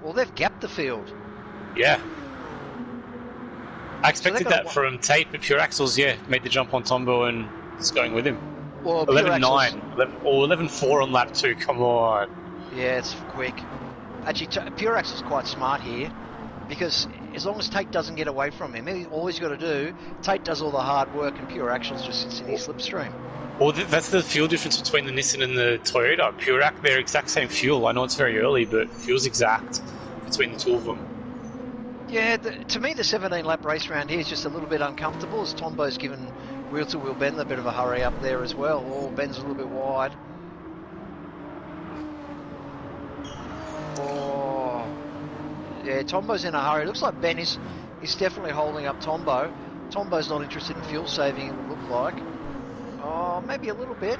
Well, they've gapped the field. Yeah. I expected that from Tate, but Pure Axles, made the jump on Tombo and is going with him. Well, 11.9 or 11.4 on lap 2. Come on. Yeah, it's quick. Actually, Pure Axle's quite smart here because as long as Tate doesn't get away from him, all he's got to do, Tate does all the hard work and Pure Axles just sits in his slipstream. Well, that's the fuel difference between the Nissan and the Toyota. Pure Axle, they're exact same fuel. I know it's very early, but fuel's exact between the two of them. Yeah, to me, the 17-lap race round here is just a little bit uncomfortable as Tombo's given wheel-to-wheel Ben a bit of a hurry up there as well. Oh, Ben's a little bit wide. Oh, yeah, Tombo's in a hurry. Looks like Ben is definitely holding up Tombo. Tombo's not interested in fuel saving, it would look like. Oh, maybe a little bit.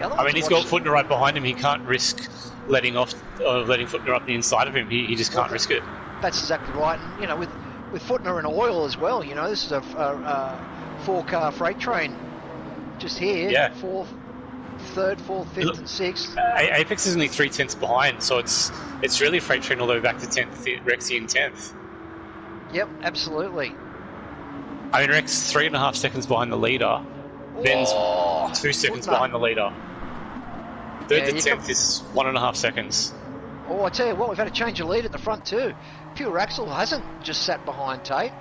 I mean, he's got Footner right behind him. He can't risk letting Footner up the inside of him. He just can't risk it. That's exactly right. And, you know, with Footner and oil as well, you know, this is a 4-car freight train just here. Yeah. Third, fourth, fifth, and sixth. Apex is only 3/10 behind, so it's really a freight train all the way back to 10th, Rexy in 10th. Yep, absolutely. I mean, Rex 3.5 seconds behind the leader. Ben's 2 seconds behind the leader. Third to 10th is 1.5 seconds. Oh, I tell you what, we've had a change of lead at the front too. Pure Axle hasn't just sat behind Tate.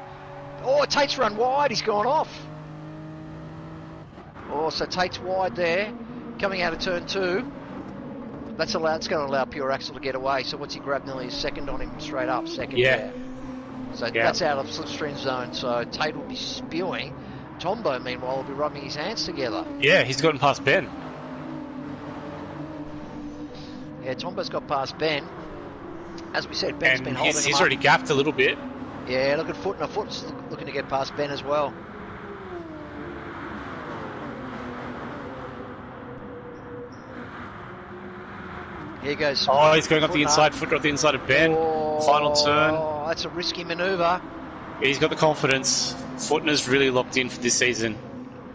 Oh, Tate's run wide, he's gone off. Oh, so Tate's wide there, coming out of turn 2. It's going to allow Pure Axle to get away. So what's he grabbed? Nearly a second on him straight up, second. Yeah. So that's out of slipstream zone. So Tate will be spewing. Tombo, meanwhile, will be rubbing his hands together. Yeah, he's gotten past Ben. Yeah, Tombo's got past Ben. As we said, Ben's been holding him he's up. already gapped a little bit. Yeah, look at Footner. Foot's looking to get past Ben as well. Here goes. Oh, he's going up the inside. Footner up the inside of Ben. Final turn. Oh, that's a risky manoeuvre. He's got the confidence. Footner's really locked in for this season.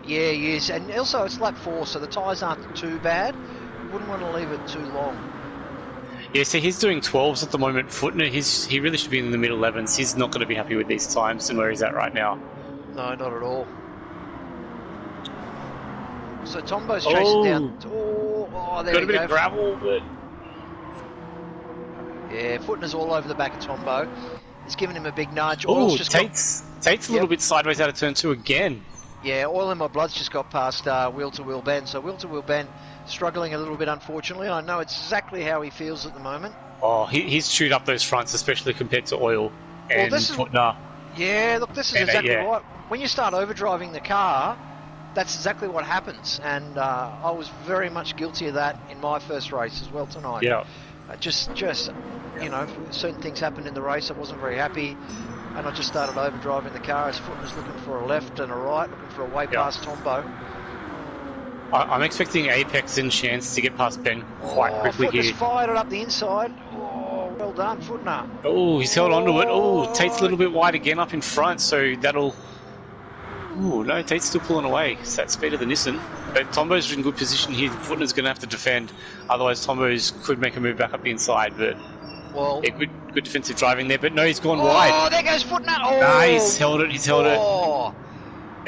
Yeah, he is. And also, it's lap 4, so the tyres aren't too bad. Wouldn't want to leave it too long. Yeah, so he's doing 12s at the moment. Footner, he really should be in the mid 11s. He's not going to be happy with these times and where he's at right now. No, not at all. So Tombo's chasing down. Oh, there got you a bit of gravel, but yeah, Footner's all over the back of Tombo. He's given him a big nudge. Oh, Tate's a little bit sideways out of turn 2 again. Yeah, Oil in My Blood's just got past Wheel-to-Wheel Ben. So Wheel-to-Wheel Ben struggling a little bit, unfortunately. I know exactly how he feels at the moment. Oh, he's chewed up those fronts, especially compared to Oil and Footner. Yeah, look, this is exactly right. When you start overdriving the car, that's exactly what happens. And I was very much guilty of that in my first race as well tonight. Yeah. Just you know, certain things happened in the race. I wasn't very happy. And I just started overdriving the car as Footner's looking for a left and a right, looking for a way past Tombo. I'm expecting Apex and Chance to get past Ben quite quickly Footner's here. fired it up the inside. Oh, well done, Footner. Oh, he's held onto it. Oh, Tate's a little bit wide again up in front, so that'll... Oh, no, Tate's still pulling away. It's that speed of the Nissan. But Tombo's in good position here. Footner's going to have to defend. Otherwise, Tombo's could make a move back up the inside, but... Well, yeah, good defensive driving there, but no, he's gone wide. Oh, there goes Footner. Oh, nice, he's held it.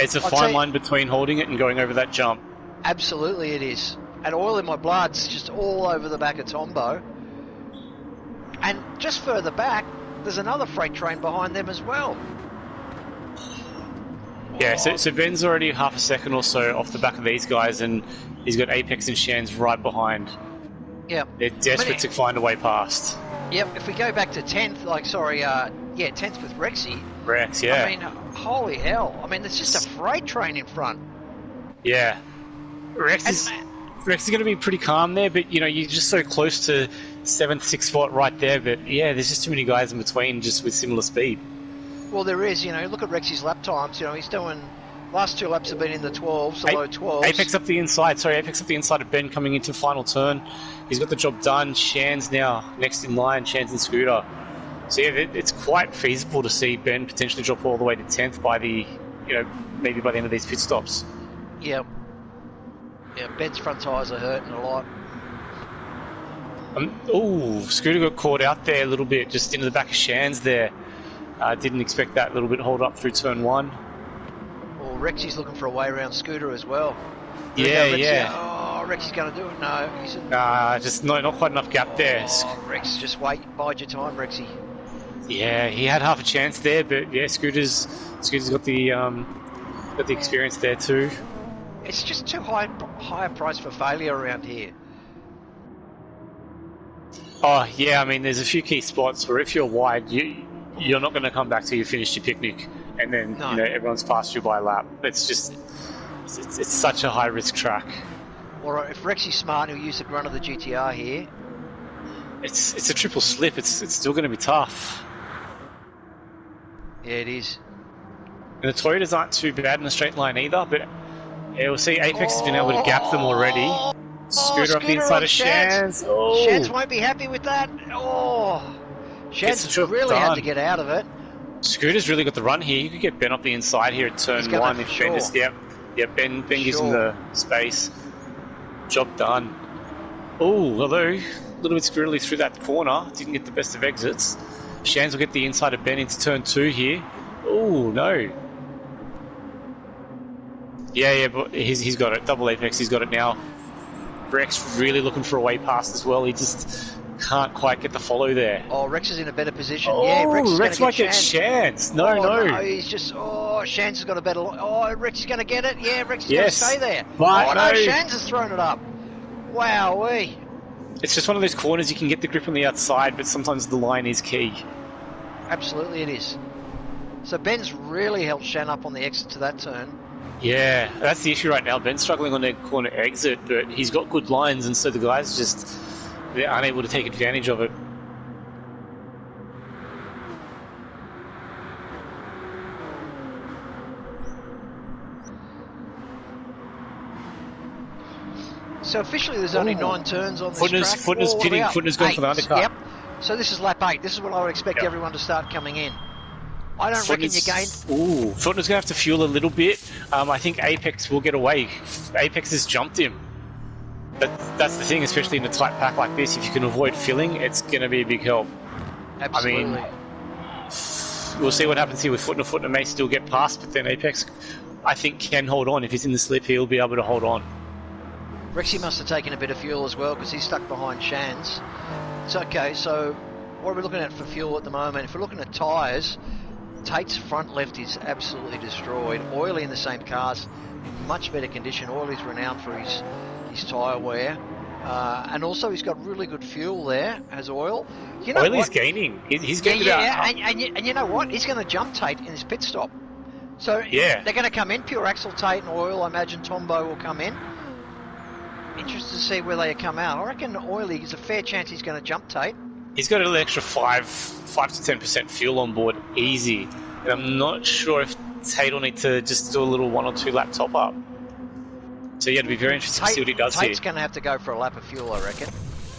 It's a fine line between holding it and going over that jump. Absolutely it is. And Oil in My Blood's just all over the back of Tombo. And just further back, there's another freight train behind them as well. Yeah, so Ben's already half a second or so off the back of these guys, and he's got Apex and Shans right behind. Yeah. They're desperate to find a way past. Yep, if we go back to 10th, 10th with Rexy. Rex, yeah. I mean, holy hell. I mean, there's just a freight train in front. Yeah. Rex is going to be pretty calm there, but, you know, you're just so close to 7th, 6th spot right there, but, yeah, there's just too many guys in between just with similar speed. Well, there is, you know, look at Rexy's lap times, you know, he's doing... Last 2 laps have been in the 12s, the low 12s. Apex up the inside of Ben coming into final turn. He's got the job done. Shan's now next in line, Shan's and Scooter. So yeah, it's quite feasible to see Ben potentially drop all the way to 10th by maybe by the end of these pit stops. Yeah. Yeah, Ben's front tyres are hurting a lot. Oh, Scooter got caught out there a little bit, just into the back of Shands there. Didn't expect that little bit hold up through turn 1. Well, Rexy's looking for a way around Scooter as well. Yeah. Oh, Rexy's going to do it. No, he's just not quite enough gap there. Oh, Rex, just wait. Bide your time, Rexy. Yeah, he had half a chance there, but yeah, Scooter's got the experience there too. It's just too high a price for failure around here. Oh yeah, I mean, there's a few key spots where if you're wide, you're not going to come back till you finish your picnic, and then everyone's passed you by a lap. It's such a high risk track. Or if Rexy's smart, he'll use the grunt of the GTR here. It's a triple slip. It's still going to be tough. Yeah, it is. And the Toyotas aren't too bad in a straight line either, but yeah, we'll see. Apex has been able to gap them already. Scooter up the inside of Shands. Oh. Shands won't be happy with that. Oh, Shands really had to get out of it. Scooter's really got the run here. You could get Ben up the inside here at turn 1 if Ben just Ben gives him the space. Job done. Oh, although a little bit squirrely through that corner, didn't get the best of exits. Shands will get the inside of Ben into turn 2 here. Oh no. Yeah, but he's got it. Double Apex, he's got it now. Rex really looking for a way past as well. He just can't quite get the follow there. Oh, Rex is in a better position. Oh, yeah, Rex might get Shands. No. He's just. Oh, Shands has got a better. Oh, Rex is going to get it. Yeah, Rex is going to stay there. But no, Shands has thrown it up. Wowee. It's just one of those corners you can get the grip on the outside, but sometimes the line is key. Absolutely, it is. So Ben's really held Shan up on the exit to that turn. Yeah, that's the issue right now. Ben's struggling on their corner exit, but he's got good lines, and so the guys they're unable to take advantage of it. So officially there's only 9 turns on this track. Footner's pitting, Footner's gone for the undercut. Yep. So this is lap 8. This is what I would expect everyone to start coming in. I don't reckon you gain. Ooh, Footner's going to have to fuel a little bit. I think Apex will get away. Apex has jumped him. That's the thing, especially in a tight pack like this. If you can avoid filling, it's going to be a big help. Absolutely. I mean, we'll see what happens here with Footner. Footner may still get past, but then Apex, I think, can hold on. If he's in the slip, he'll be able to hold on. Rexy must have taken a bit of fuel as well because he's stuck behind Shands. It's okay, so what are we looking at for fuel at the moment? If we're looking at tyres, Tate's front left is absolutely destroyed. Oily in the same cars, in much better condition. Oily's renowned for his tyre wear. And also he's got really good fuel there as Oil. You know Oily's gaining. He's gained and you know what? He's going to jump Tate in his pit stop. So they're going to come in. Pure Axle, Tate and Oil. I imagine Tombo will come in. Interested to see where they come out. I reckon Oily is a fair chance he's going to jump Tate. He's got an extra 5 to 10% fuel on board, easy. And I'm not sure if Tate will need to just do a little 1 or 2 lap top up. So yeah, it'll be very interesting to see what he does here. Tate's going to have to go for a lap of fuel, I reckon.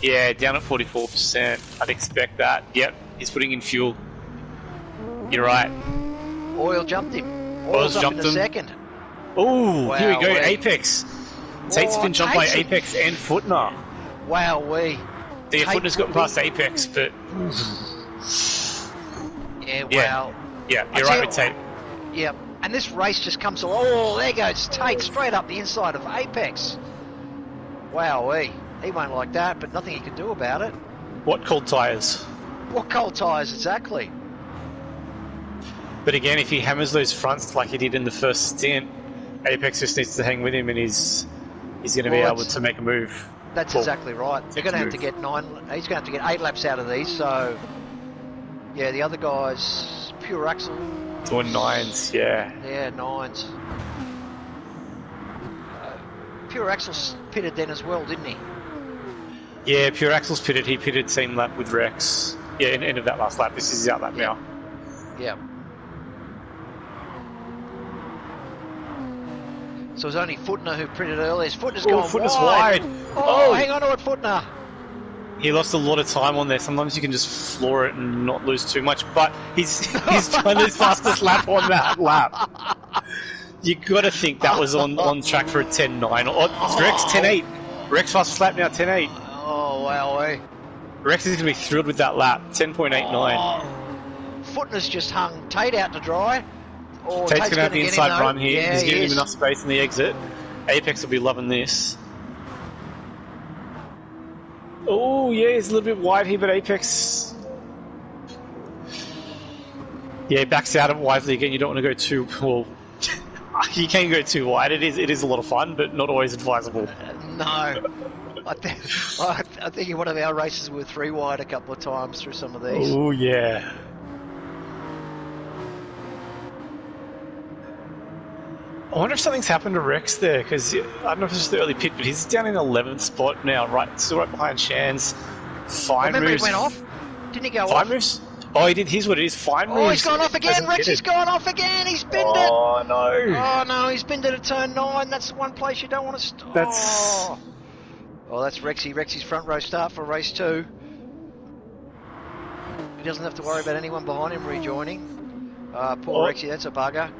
Yeah, down at 44%. I'd expect that. Yep, he's putting in fuel. You're right. Oil jumped him. Oil's jumped him. Second. Oh, here we go. Apex. Tate's been jumped by Apex and Footner. Wowee. The Footner's got past Apex, but... Yeah, wow. Yeah, you're right with Tate. Yep. And this race just comes along. Oh, there goes Tate straight up the inside of Apex. Wowee. He won't like that, but nothing he can do about it. What cold tyres? What cold tyres, exactly. But again, if he hammers those fronts like he did in the first stint, Apex just needs to hang with him and he's going to be able to make a move. That's exactly right. They're going to have to get 9. He's going to have to get 8 laps out of these. So, yeah, the other guys, Pure Axle. Doing 9s, yeah. Yeah, 9s. Pure Axle's pitted then as well, didn't he? Yeah, Pure Axle's pitted. He pitted same lap with Rex. Yeah, end of that last lap. This is his out lap now. Yeah. So it was only Footner who printed earlier. Footner's gone wide. Oh, hang on to it, Footner. He lost a lot of time on there. Sometimes you can just floor it and not lose too much. But he's done his fastest lap on that lap. You got to think that was on track for a 10.9. Rex 10.8. Rex fastest lap now 10.8. Oh wow! Rex is going to be thrilled with that lap. 10.89. Oh, Footner's just hung Tate out to dry. Oh, Tate's going to have the inside run here. Yeah, He's giving him enough space in the exit. Apex will be loving this. Oh, yeah, he's a little bit wide here, but Apex... Yeah, backs out of it wisely again. You don't want to go too... Well, you can go too wide. It is a lot of fun, but not always advisable. No. I think in one of our races we were 3 wide a couple of times through some of these. Oh, yeah. I wonder if something's happened to Rex there, because I don't know if it's just the early pit, but he's down in 11th spot now, still right behind Shan's. Fine Remember moves. He went off? Didn't he go off? Fine moves? Oh, he did. Here's what it is. Fine moves. Oh, he's gone off again. Rexy's gone off again. He's binned it. Oh, no. Oh, no. He's binned it at turn 9. That's the one place you don't want to stop. Oh, that's Rexy. Rexy's front row start for race 2. He doesn't have to worry about anyone behind him rejoining. Poor Rexy. That's a bugger.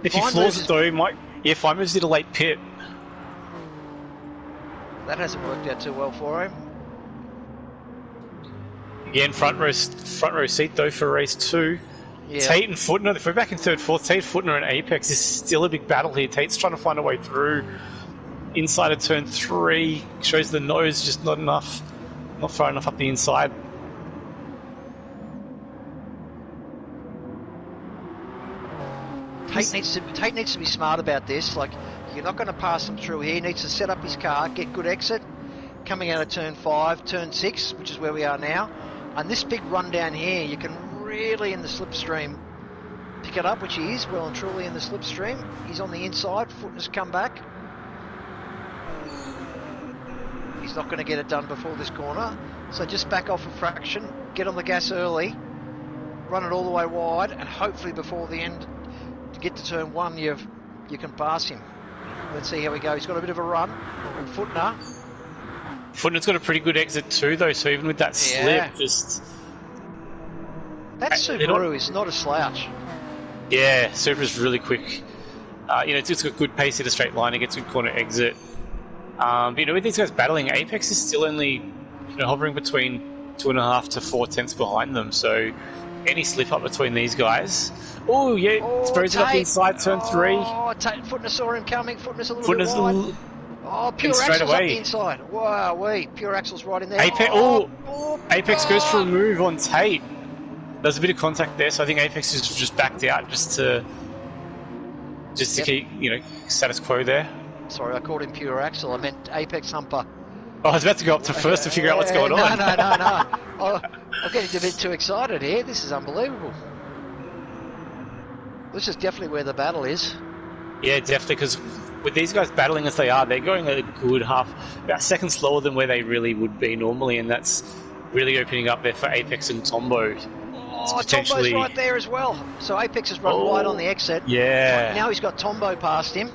If he floors it, though, he might... Yeah, Fine moves did a late pit. That hasn't worked out too well for him. Again, front row seat though for race 2. Yeah. Tate and Footner, if we're back in 3rd, 4th, Tate, Footner and Apex is still a big battle here. Tate's trying to find a way through. Inside of turn 3, shows the nose, just not enough, not far enough up the inside. Tate needs to be smart about this. Like, you're not going to pass him through here. He needs to set up his car, get good exit, coming out of turn 5, turn 6, which is where we are now. And this big run down here, you can really, in the slipstream, pick it up, which he is well and truly in the slipstream. He's on the inside. Footner's come back. He's not going to get it done before this corner. So just back off a fraction, get on the gas early, run it all the way wide, and hopefully before the end, to get to turn 1, you can pass him. Let's see how we go. He's got a bit of a run. And Footner's got a pretty good exit too, though, so even with that slip, just... That Subaru is not a slouch. Yeah, Subaru's really quick. It's got good pace in a straight line, it gets good corner exit. But with these guys battling, Apex is still only hovering between 2.5 to 4 tenths behind them, so any slip up between these guys... Oh, yeah, throws it up inside turn 3. Oh, Footner saw him coming, Footner's a little bit wide. Oh, Pure Axle's up the inside. Wow, Pure Axle's right in there. Apex goes for a move on Tate. There's a bit of contact there, so I think Apex is just backed out just to keep, status quo there. Sorry, I called him Pure Axle. I meant Apex Humper. Oh, I was about to go up to first to figure out what's going on. No. I'm getting a bit too excited here. This is unbelievable. This is definitely where the battle is. Yeah, definitely, because with these guys battling as they are, they're going a good about a second slower than where they really would be normally, and that's really opening up there for Apex and Tombo. Tombo's right there as well. So Apex has run wide on the exit. Yeah. Now he's got Tombo past him.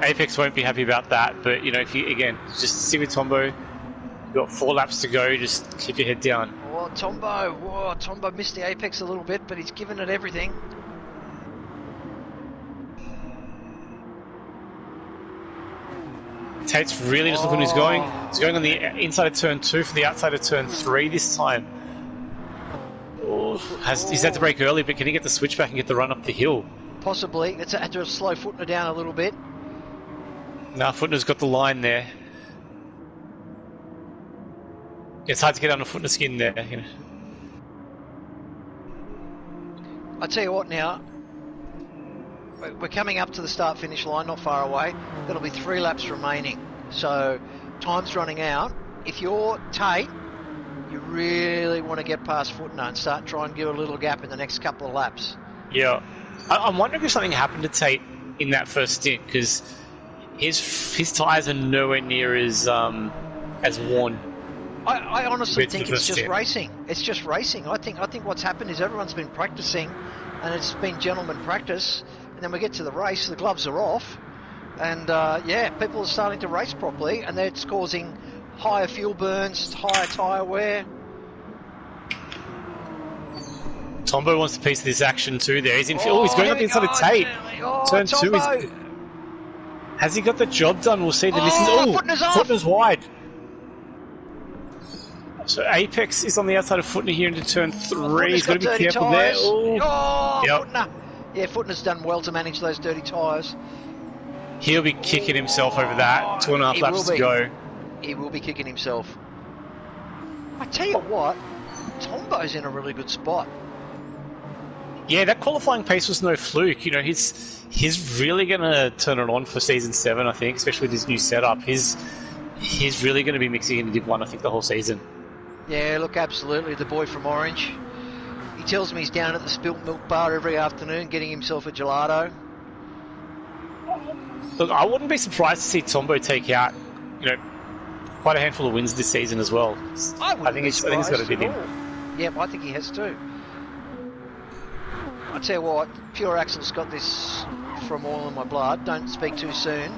Apex won't be happy about that, but if you just sit with Tombo. You've got 4 laps to go. Just keep your head down. Oh, Tombo missed the Apex a little bit, but he's given it everything. Tate's really just looking where he's going. He's going on the inside of turn 2 for the outside of turn 3 this time. He's had to brake early, but can he get the switchback and get the run up the hill? Possibly. It's had to slow Footner down a little bit. Nah, Footner's got the line there. It's hard to get under Footner's skin there. I tell you what now. We're coming up to the start-finish line, not far away. There'll be 3 laps remaining. So, time's running out. If you're Tate, you really want to get past Footner and start trying to give a little gap in the next couple of laps. Yeah. I'm wondering if something happened to Tate in that first stint, because his tyres are nowhere near as worn. I honestly think it's just racing. It's just racing. I think what's happened is everyone's been practicing, and it's been gentleman practice. And then we get to the race, the gloves are off, and people are starting to race properly, and that's causing higher fuel burns, higher tyre wear. Tombo wants a piece of this action too. There, he's going up inside of Tate. Turn 2 is. Has he got the job done? We'll see. Footner's off. Footner's wide. So Apex is on the outside of Footner here into turn 3. He's got to be dirty careful there. tyres. Ooh. Oh, Yep. Footner. Yeah, Footner's done well to manage those dirty tyres. He'll be kicking himself over that. 2.5 laps to go. He will be kicking himself. I tell you what, Tombo's in a really good spot. Yeah, that qualifying pace was no fluke. You know, he's really going to turn it on for Season 7, I think, especially with his new setup. He's really going to be mixing into Div 1, I think, the whole season. Yeah, look, absolutely. The boy from Orange. He tells me he's down at the Spilt Milk Bar every afternoon getting himself a gelato. Look, I wouldn't be surprised to see Tombo take out, you know, quite a handful of wins this season as well. I think he's got it in him. Yep, I think he has too. I tell you what, Pure Axel's got this from Oil in My Blood. Don't speak too soon.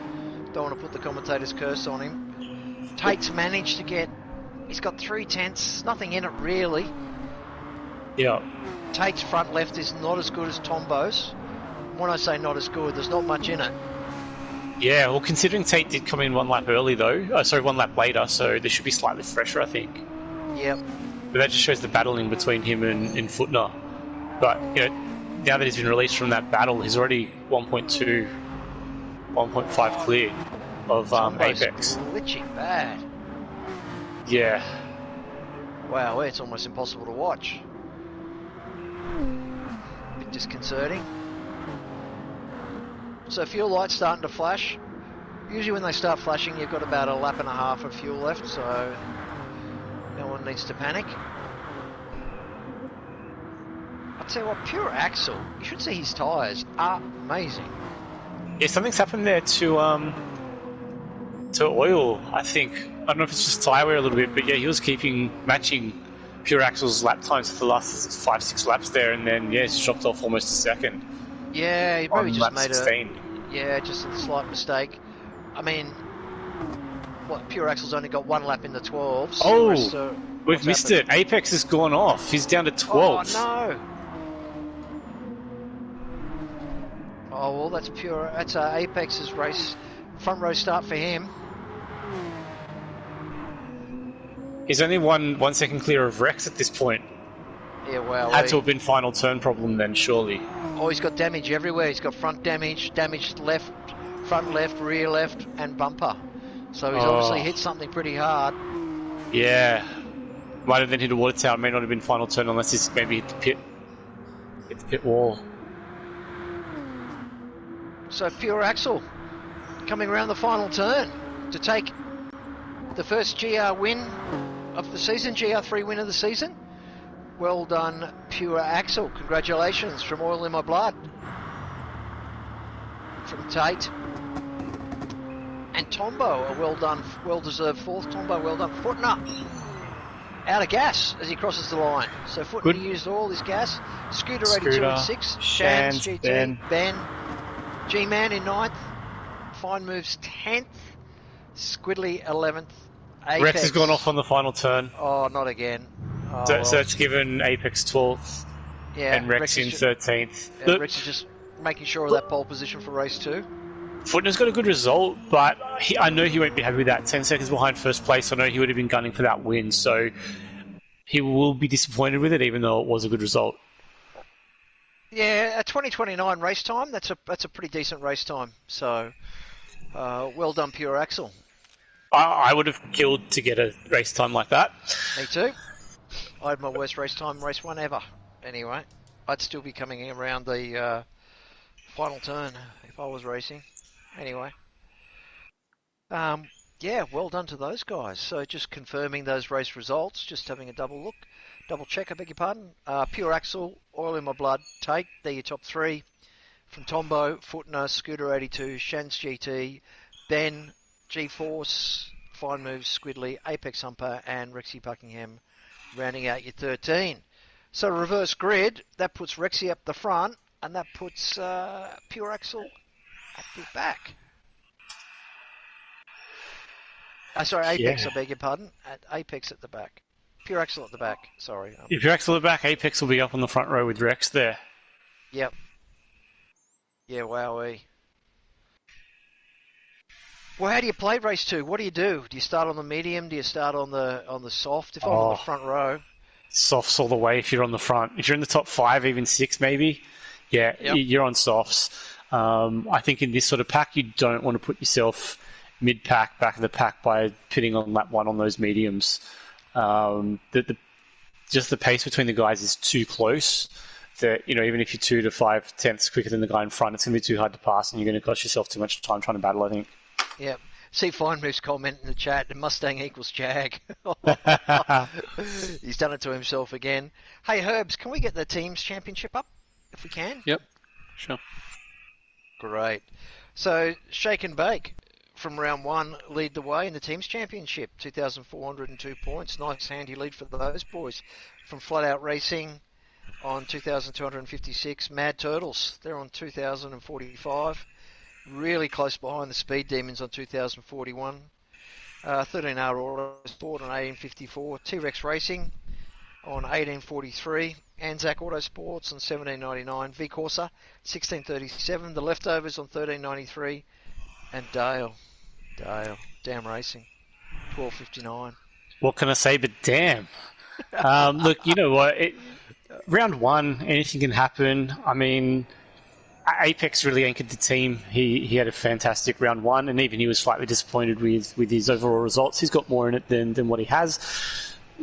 Don't want to put the commentator's curse on him. Tate's managed to get... He's got 3/10, nothing in it really. Yeah. Tate's front left is not as good as Tombo's. When I say not as good, there's not much in it. Yeah, well, considering Tate did come in 1 lap early though, 1 lap later, so they should be slightly fresher, I think. Yep. But that just shows the battling between him and Footner. But, you know, now that he's been released from that battle, he's already 1.2, 1.5 clear of Apex. Glitching bad. Yeah. Wow, it's almost impossible to watch. A bit disconcerting. So fuel lights starting to flash. Usually when they start flashing, you've got about 1.5 laps of fuel left, so no one needs to panic. I'll tell you what, Pure Axle, you should see his tyres are amazing. Yeah, something's happened there to Oil, I think. I don't know if it's just tyre wear a little bit, but yeah, he was matching Pure Axle's lap times for the last 5-6 laps there, and then yeah, he's dropped off almost a second. Yeah, he probably just made 16. just a slight mistake. I mean, Pure Axle's only got 1 lap in the 12s. Oh, we've missed it. Apex has gone off. He's down to 12th. Oh no! Oh well, that's Apex's race. Front row start for him. He's only 1 second clear of Rex at this point. Yeah, well, had to have been final turn problem then, surely. Oh, he's got damage everywhere. He's got front damage, damaged left, front left, rear left, and bumper. So he's obviously hit something pretty hard. Yeah. Might have then hit a water tower. May not have been final turn unless he's maybe hit the pit wall. So Pure Axle coming around the final turn to take the first GR win of the season, GR3 win of the season. Well done, Pure Axle. Congratulations from Oil in My Blood. From Tate. And Tombo, a well-deserved 4th. Tombo, well done. Footner, out of gas as he crosses the line. So Footner used all his gas. Scooter 82 and 6. Shans, GT, Ben. G-Man in 9th. Fine Moves 10th. Squidly 11th. Apex. Rex has gone off on the final turn. Oh, not again. So it's given Apex 12th and Rex in 13th. Rex is just making sure of that pole position for race 2. Footner's got a good result, but I know he won't be happy with that. 10 seconds behind first place, I know he would have been gunning for that win, so he will be disappointed with it, even though it was a good result. Yeah, a 2029 race time, that's a pretty decent race time. So, well done, Pure Axle. I would have killed to get a race time like that. Me too. I had my worst race 1 ever. Anyway, I'd still be coming around the final turn if I was racing. Anyway, yeah, well done to those guys. So just confirming those race results, just having a double check, I beg your pardon. Pure Axle, Oil in My Blood, Tate, they're your top 3. From Tombo, Footner, Scooter 82, Shans GT, Ben, G-Force, Fine Moves, Squidly, Apex Humper, and Rexy Buckingham rounding out your 13. So reverse grid, that puts Rexy up the front, and that puts Pure Axle at the back. Sorry, Apex, I beg your pardon. Apex at the back. Pure Axle at the back, sorry. If Pure Axle at the back, Apex will be up on the front row with Rex there. Yep. Yeah, wowee. Well, how do you play race 2? What do you do? Do you start on the medium? Do you start on the soft? If I'm on the front row, Softs all the way if you're on the front. If you're in the top 5, even 6 maybe, yeah, yep. you're on softs. I think in this sort of pack, you don't want to put yourself mid-pack, back of the pack by pitting on lap 1 on those mediums. Just the pace between the guys is too close that, even if you're 2 to 5 tenths quicker than the guy in front, it's going to be too hard to pass and you're going to cost yourself too much time trying to battle, I think. Yep. See Fine Move's comment in the chat, the Mustang equals Jag. He's done it to himself again. Hey, Herbs, can we get the team's championship up, if we can? Yep, sure. Great. So, Shake and Bake from round 1 lead the way in the team's championship, 2,402 points. Nice handy lead for those boys. From Flat Out Racing on 2,256. Mad Turtles, they're on 2,045. Really close behind the Speed Demons on 2,041. 13R Autosport on 1854. T-Rex Racing on 1843. Anzac Autosports on 1799. V Corsa 1637. The Leftovers on 1393. And Dale, Damn Racing, 1259. What can I say but damn? Look, you know what? Round 1, anything can happen. I mean, Apex really anchored the team. He had a fantastic round 1, and even he was slightly disappointed with his overall results. He's got more in it than what he has.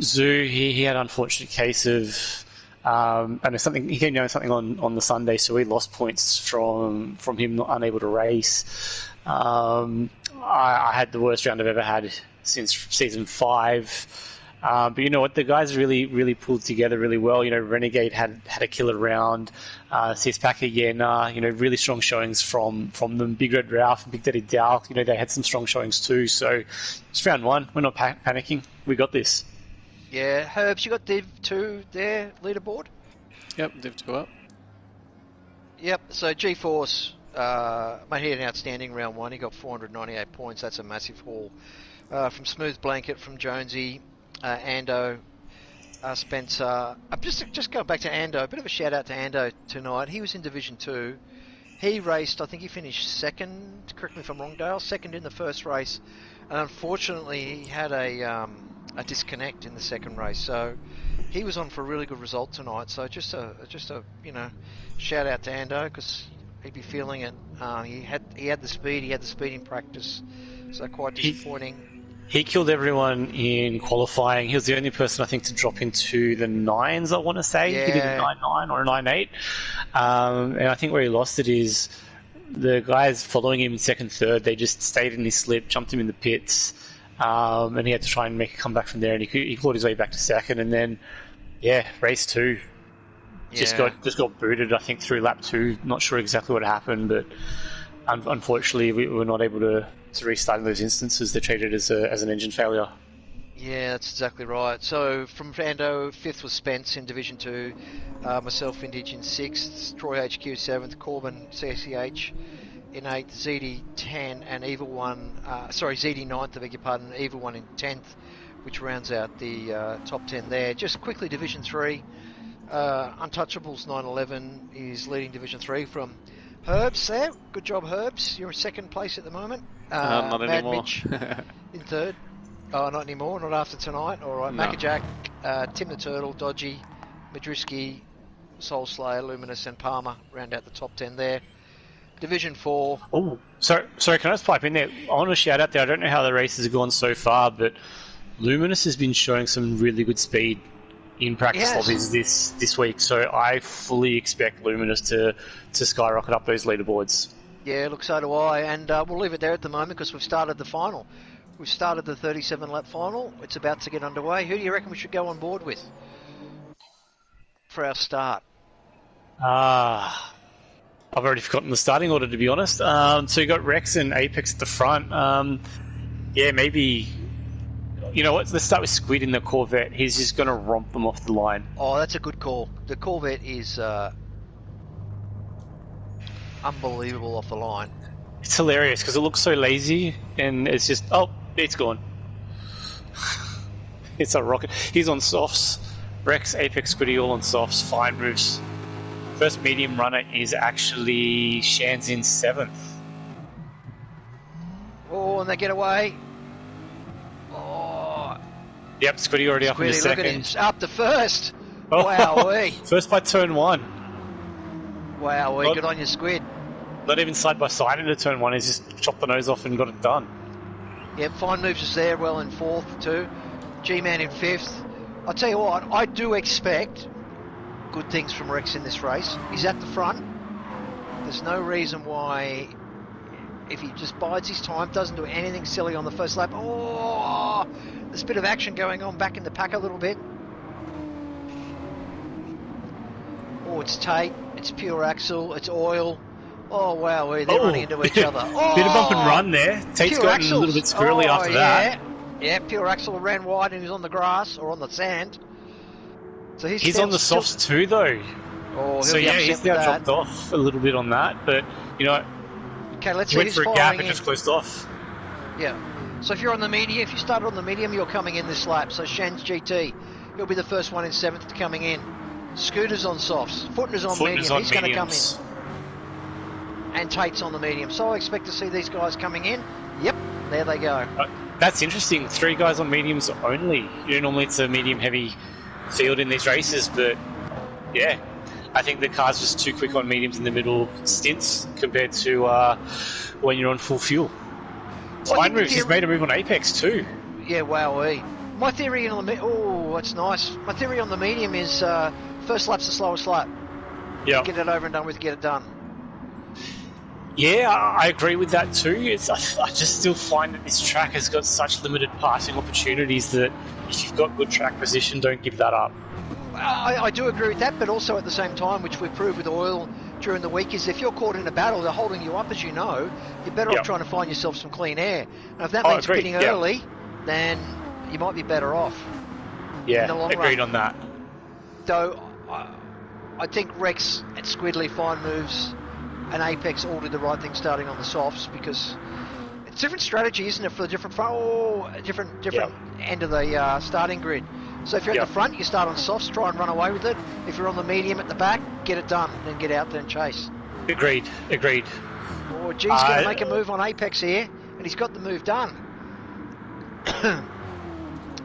Zoo, he had an unfortunate case of he came down with something on the Sunday, so he lost points from him not unable to race. I had the worst round I've ever had since season 5. But you know what? The guys really pulled together really well. Renegade had a killer round. Sixpacker, really strong showings from them. Big Red Ralph and Big Daddy Dow, they had some strong showings too. So it's round 1. We're not panicking. We got this. Yeah, Herbs, you got Div 2 there, leaderboard? Yep, Div 2 up. Yep, so G-Force, mate, he had an outstanding round 1. He got 498 points. That's a massive haul. From Smooth Blanket, from Jonesy, Ando, Spencer. Just going back to Ando, a bit of a shout out to Ando tonight. He was in Division 2. He raced, I think he finished second, correct me if I'm wrong, Dale, second in the first race. And unfortunately, he had a disconnect in the second race. So he was on for a really good result tonight. So just a shout out to Ando, because he'd be feeling it. He had the speed in practice. So quite disappointing. He killed everyone in qualifying. He was the only person, I think, to drop into the 9s, I want to say. Yeah. He did a 9.9 or a 9.8. And I think where he lost it is the guys following him in second, third, they just stayed in his slip, jumped him in the pits, and he had to try and make a comeback from there, and he clawed his way back to second. And then, race 2. Just got booted, I think, through lap 2. Not sure exactly what happened, but unfortunately we were not able to restart in those instances. They're treated as an engine failure. Yeah, that's exactly right. So from Ando, 5th was Spence in Division 2, myself Vintage in 6th, Troy HQ 7th, Corbin CCH in 8th, ZD 10 and Evil 1, ZD 9th, I beg your pardon, Evil 1 in 10th, which rounds out the top 10 there. Just quickly, Division 3, Untouchables 911 is leading Division 3 from Herbs there. Good job, Herbs. You're in second place at the moment. Not Mad anymore. Mitch in third. Oh, not anymore. Not after tonight. All right. No. Maccajack, Tim the Turtle, Dodgy, Madriski, Soul Slayer, Luminous, and Palmer round out the top 10 there. Division 4. Oh, sorry. Can I just pipe in there? I want to shout out there. I don't know how the races have gone so far, but Luminous has been showing some really good speed in practice lobbies this week. So I fully expect Luminous to skyrocket up those leaderboards. Yeah, look, so do I. And we'll leave it there at the moment because we've started the final. We've started the 37-lap final. It's about to get underway. Who do you reckon we should go on board with for our start? I've already forgotten the starting order, to be honest. So you got Rex and Apex at the front. Maybe... You know what? Let's start with Squid in the Corvette. He's just going to romp them off the line. Oh, that's a good call. The Corvette is unbelievable off the line. It's hilarious because it looks so lazy, and it's just it's gone. It's a rocket. He's on softs. Rex, Apex, Squiddy all on softs. Fine moves. First medium runner is actually Shan's in 7th. Oh, and they get away. Oh, Yep, Squiddy already up in the Squiddy, look at him. second. Up to first. Oh, Wowee. First by turn 1. Wowee, Not- good on you, Squid. Not even side by side into turn 1, he's just chopped the nose off and got it done. Yep, fine moves is there, well in 4th too. G-Man in 5th. I'll tell you what, I do expect good things from Rex in this race. He's at the front. There's no reason why, if he just bides his time, doesn't do anything silly on the first lap. Oh, there's a bit of action going on back in the pack a little bit. Oh, it's Tate, it's pure axle, it's oil. Oh wow, they're running into each other. Oh, bit of bump and run there. Tate's pure gotten axles. a little bit squirrely after that. Yeah, pure axle ran wide and he was on the grass or on the sand. So He's on the softs too, though. Oh, So yeah, he's now dropped off a little bit on that, but you know, okay, let's he see. went for a gap and just closed off. Yeah. So if you're on the medium, if you started on the medium, you're coming in this lap. So Shan's GT, he'll be the first one in 7th to coming in. Scooter's on softs. Footner's on medium. He's going to come in. And Tate's on the medium. So I expect to see these guys coming in. Yep, there they go. That's interesting. 3 guys on mediums only. You know, normally it's a medium-heavy field in these races, but yeah, I think the car's just too quick on mediums in the middle stints compared to when you're on full fuel. Fine moves. He's made a move on Apex too. Yeah, wowee. My theory on the that's nice. My theory on the medium is first lap's the slowest lap. Yeah. Get it over and done with. Get it done. Yeah, I agree with that too. I just still find that this track has got such limited passing opportunities that if you've got good track position, don't give that up. I do agree with that, but also at the same time, which we've proved with oil during the week, is if you're caught in a battle, they're holding you up, as you know, you're better off trying to find yourself some clean air. And if that means pitting early, then you might be better off. Yeah, in the long agreed run. on that. Though, I think Rex and Squidly, fine moves, and Apex all did the right thing starting on the softs, because it's a different strategy, isn't it, for the different different end of the starting grid. So if you're at the front, you start on softs, try and run away with it. If you're on the medium at the back, get it done, then get out there and chase. Agreed. Oh, G's going to make a move on Apex here, and he's got the move done.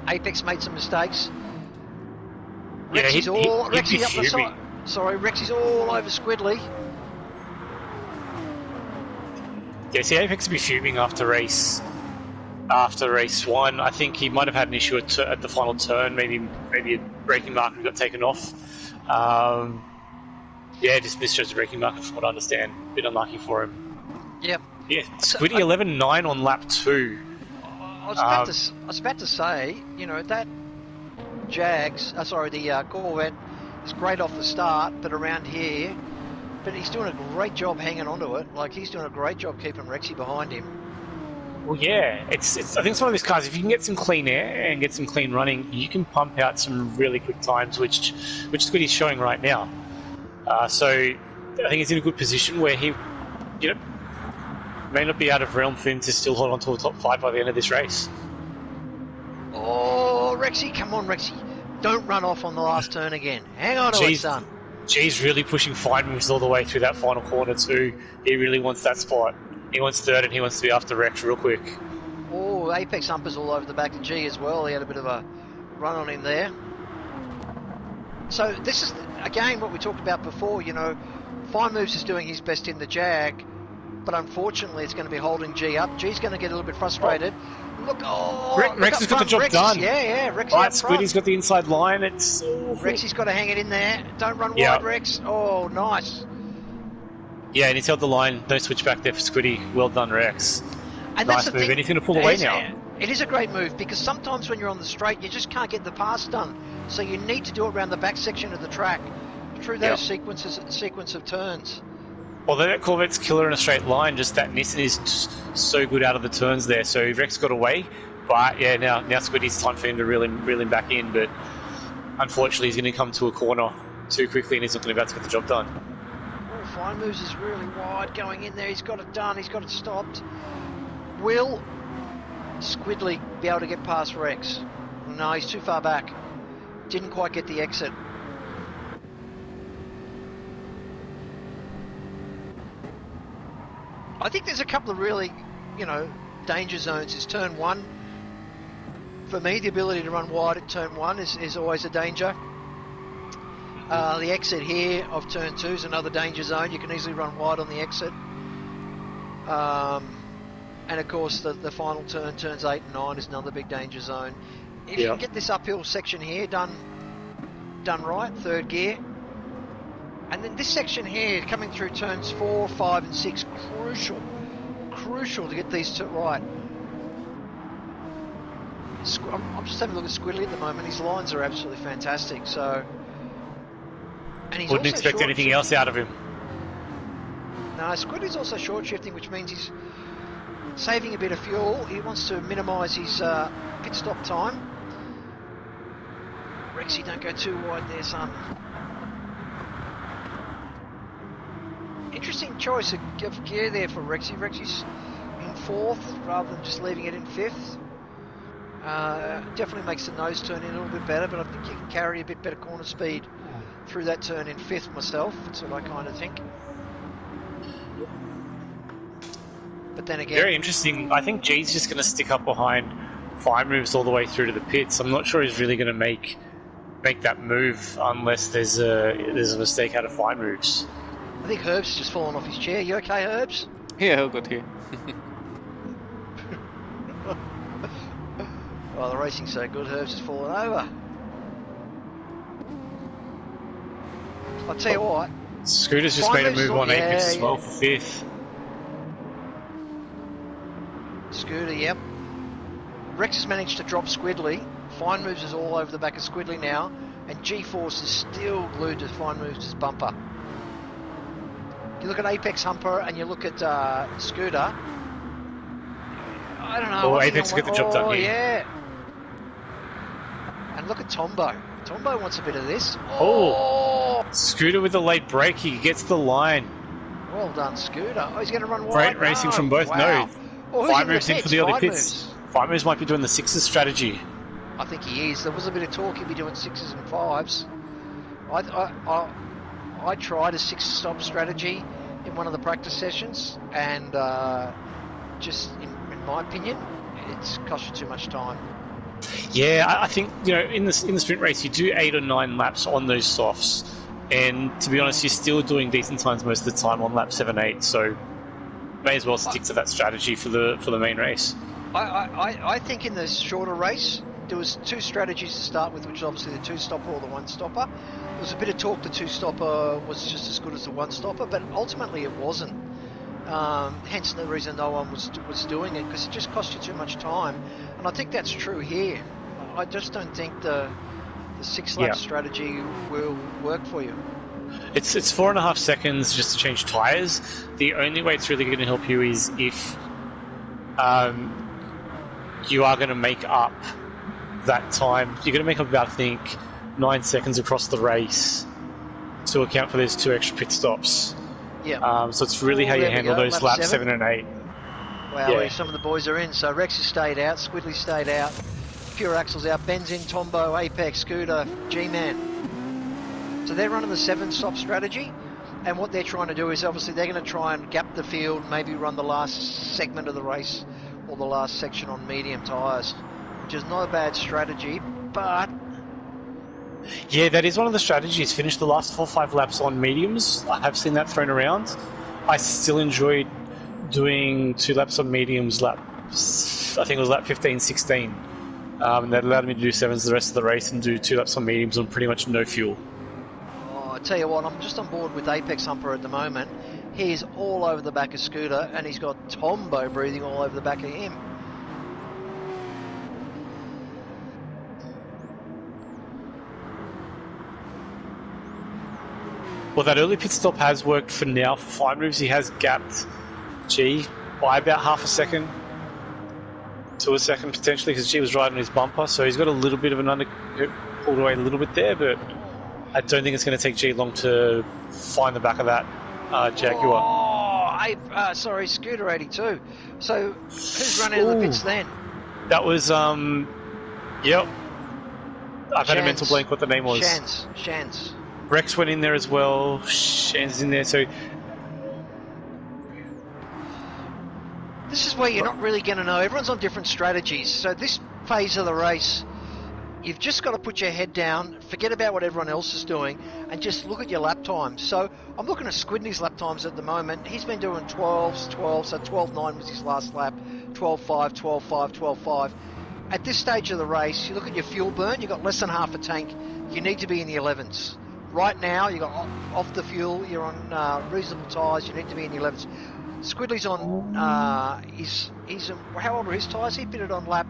Apex made some mistakes. Rexy's up the side. Sorry, Rexy's all over Squidly. Yeah, see, Apex would be fuming after race 1. I think he might have had an issue at the final turn. Maybe a braking marker got taken off. Just misjudged the braking marker from what I understand. A bit unlucky for him. Yep. Yeah, Squiddy 11.9 on lap 2. I was about to say, that the Corvette is great off the start, but around here, but he's doing a great job hanging onto it. Like, he's doing a great job keeping Rexy behind him. Well, yeah, I think it's one of those cars, if you can get some clean air and get some clean running, you can pump out some really quick times, which Squiddy's showing right now. So I think he's in a good position where he, may not be out of realm for him to still hold on to a top 5 by the end of this race. Oh, Rexy, come on, Rexy. Don't run off on the last turn again. Hang on to it, son. G's really pushing fine moves all the way through that final corner too. He really wants that spot. He wants third and he wants to be after Rex real quick. Oh, Apex Humpers all over the back of G as well. He had a bit of a run on him there. So this is, again, what we talked about before. Fine Moves is doing his best in the Jag, but unfortunately it's going to be holding G up. G's going to get a little bit frustrated. Look, Rex has got the job done. Yeah, Rexy right, up front. Squiddy's got the inside line. Rexy's got to hang it in there. Don't run wide, Rex. Oh, nice. Yeah, and he's held the line. No switch back there for Squiddy. Well done, Rex. And nice move. And he's going to pull away now. It is a great move, because sometimes when you're on the straight, you just can't get the pass done. So you need to do it around the back section of the track through those sequence of turns. Although that Corvette's killer in a straight line, just that Nissan is just so good out of the turns there. So Rex got away, but yeah, now Squiddy's time for him to reel him back in. But unfortunately, he's going to come to a corner too quickly, and he's not going to be able to get the job done. Oh, Fine Moves is really wide going in there. He's got it done. He's got it stopped. Will Squidly be able to get past Rex? No, he's too far back. Didn't quite get the exit. I think there's a couple of really, danger zones is turn 1. For me, the ability to run wide at turn 1 is always a danger. The exit here of turn 2 is another danger zone. You can easily run wide on the exit. And of course, the final turn, turns 8 and 9, is another big danger zone. If you can get this uphill section here done right, 3rd gear, and then this section here coming through turns 4, 5, and 6, crucial to get these two right. I'm just having a look at Squiddly at the moment. His lines are absolutely fantastic. So, and he's Wouldn't also expect anything else out of him. No, Squiddly's also short shifting, which means he's saving a bit of fuel. He wants to minimise his pit stop time. Rexy, don't go too wide there, son. Interesting choice of gear there for Rexy. Rexy's in 4th rather than just leaving it in 5th. Definitely makes the nose turn in a little bit better, but I think you can carry a bit better corner speed through that turn in 5th myself. That's what I kind of think. But then again... Very interesting. I think G's just going to stick up behind fine moves all the way through to the pits. I'm not sure he's really going to make that move unless there's a mistake out of fine moves. I think Herb's just fallen off his chair. You okay, Herbs? Yeah, all good here. Well, the racing's so good, Herb's has fallen over. I'll tell you what. Scooter's just made a move on Apex as well for 5th. Scooter, yep. Rex has managed to drop Squiddly. Fine Moves is all over the back of Squiddly now. And G-Force is still glued to Fine Moves' bumper. You look at Apex Humper and you look at Scooter. I don't know. Oh, Apex will get the job done here. Yeah. And look at Tombo. Tombo wants a bit of this. Oh! Scooter with a late break. He gets the line. Well done, Scooter. Oh, he's going to run wide. Great racing from both. Wow. No. Fine Moves in for the other pits. Fine Moves might be doing the 6s strategy. I think he is. There was a bit of talk he'd be doing 6s and 5s. I tried a 6-stop strategy in one of the practice sessions, and just in my opinion, it's cost you too much time. Yeah, I think in the sprint race you do 8 or 9 laps on those softs, and to be honest, you're still doing decent times most of the time on lap 7, 8. So may as well stick to that strategy for the main race. I think in the shorter race there was 2 strategies to start with, which is obviously the 2-stopper or the 1-stopper. There was a bit of talk the 2-stopper was just as good as the 1-stopper, but ultimately it wasn't. Hence the reason no one was doing it, because it just cost you too much time. And I think that's true here. I just don't think the 6-lap strategy will work for you. It's 4.5 seconds just to change tyres. The only way it's really going to help you is if you are going to make up that time. You're going to make up about, I think, 9 seconds across the race to account for those 2 extra pit stops. Yeah. So it's really how you handle those laps 7 and 8. Wow, some of the boys are in. So Rex has stayed out, Squiddly stayed out, Pure Axle's out, Ben's in, Tombo, Apex, Scooter, G-Man. So they're running the 7-stop strategy, and what they're trying to do is obviously they're going to try and gap the field, maybe run the last segment of the race or the last section on medium tyres, which is not a bad strategy, but... Yeah, that is one of the strategies. Finish the last 4 or 5 laps on mediums. I have seen that thrown around. I still enjoyed doing 2 laps on mediums, I think it was lap 15, 16. And that allowed me to do 7s the rest of the race and do 2 laps on mediums on pretty much no fuel. Oh, I tell you what, I'm just on board with Apex Humper at the moment. He's all over the back of Scooter, and he's got Tombo breathing all over the back of him. Well, that early pit stop has worked for now for Fine Moves. He has gapped G by about half a second to a second potentially, because G was right on his bumper, so he's got a little bit of an pulled away a little bit there, but I don't think it's going to take G long to find the back of that Jaguar. Oh, sorry, Scooter 82. So who's running into the pits then? That was yep. I've had a mental blank what the name was. Shans. Rex went in there as well. Shan's in there. So this is where you're not really going to know. Everyone's on different strategies. So this phase of the race, you've just got to put your head down, forget about what everyone else is doing, and just look at your lap times. So I'm looking at Squidney's lap times at the moment. He's been doing 12s, 12, so 12.9 was his last lap, 12.5, 12.5, 12.5. At this stage of the race, you look at your fuel burn, you've got less than half a tank. You need to be in the 11s. Right now, you've got off the fuel, you're on reasonable tyres, you need to be in the 11s. Squidley's on, how old are his tyres? He pitted on lap...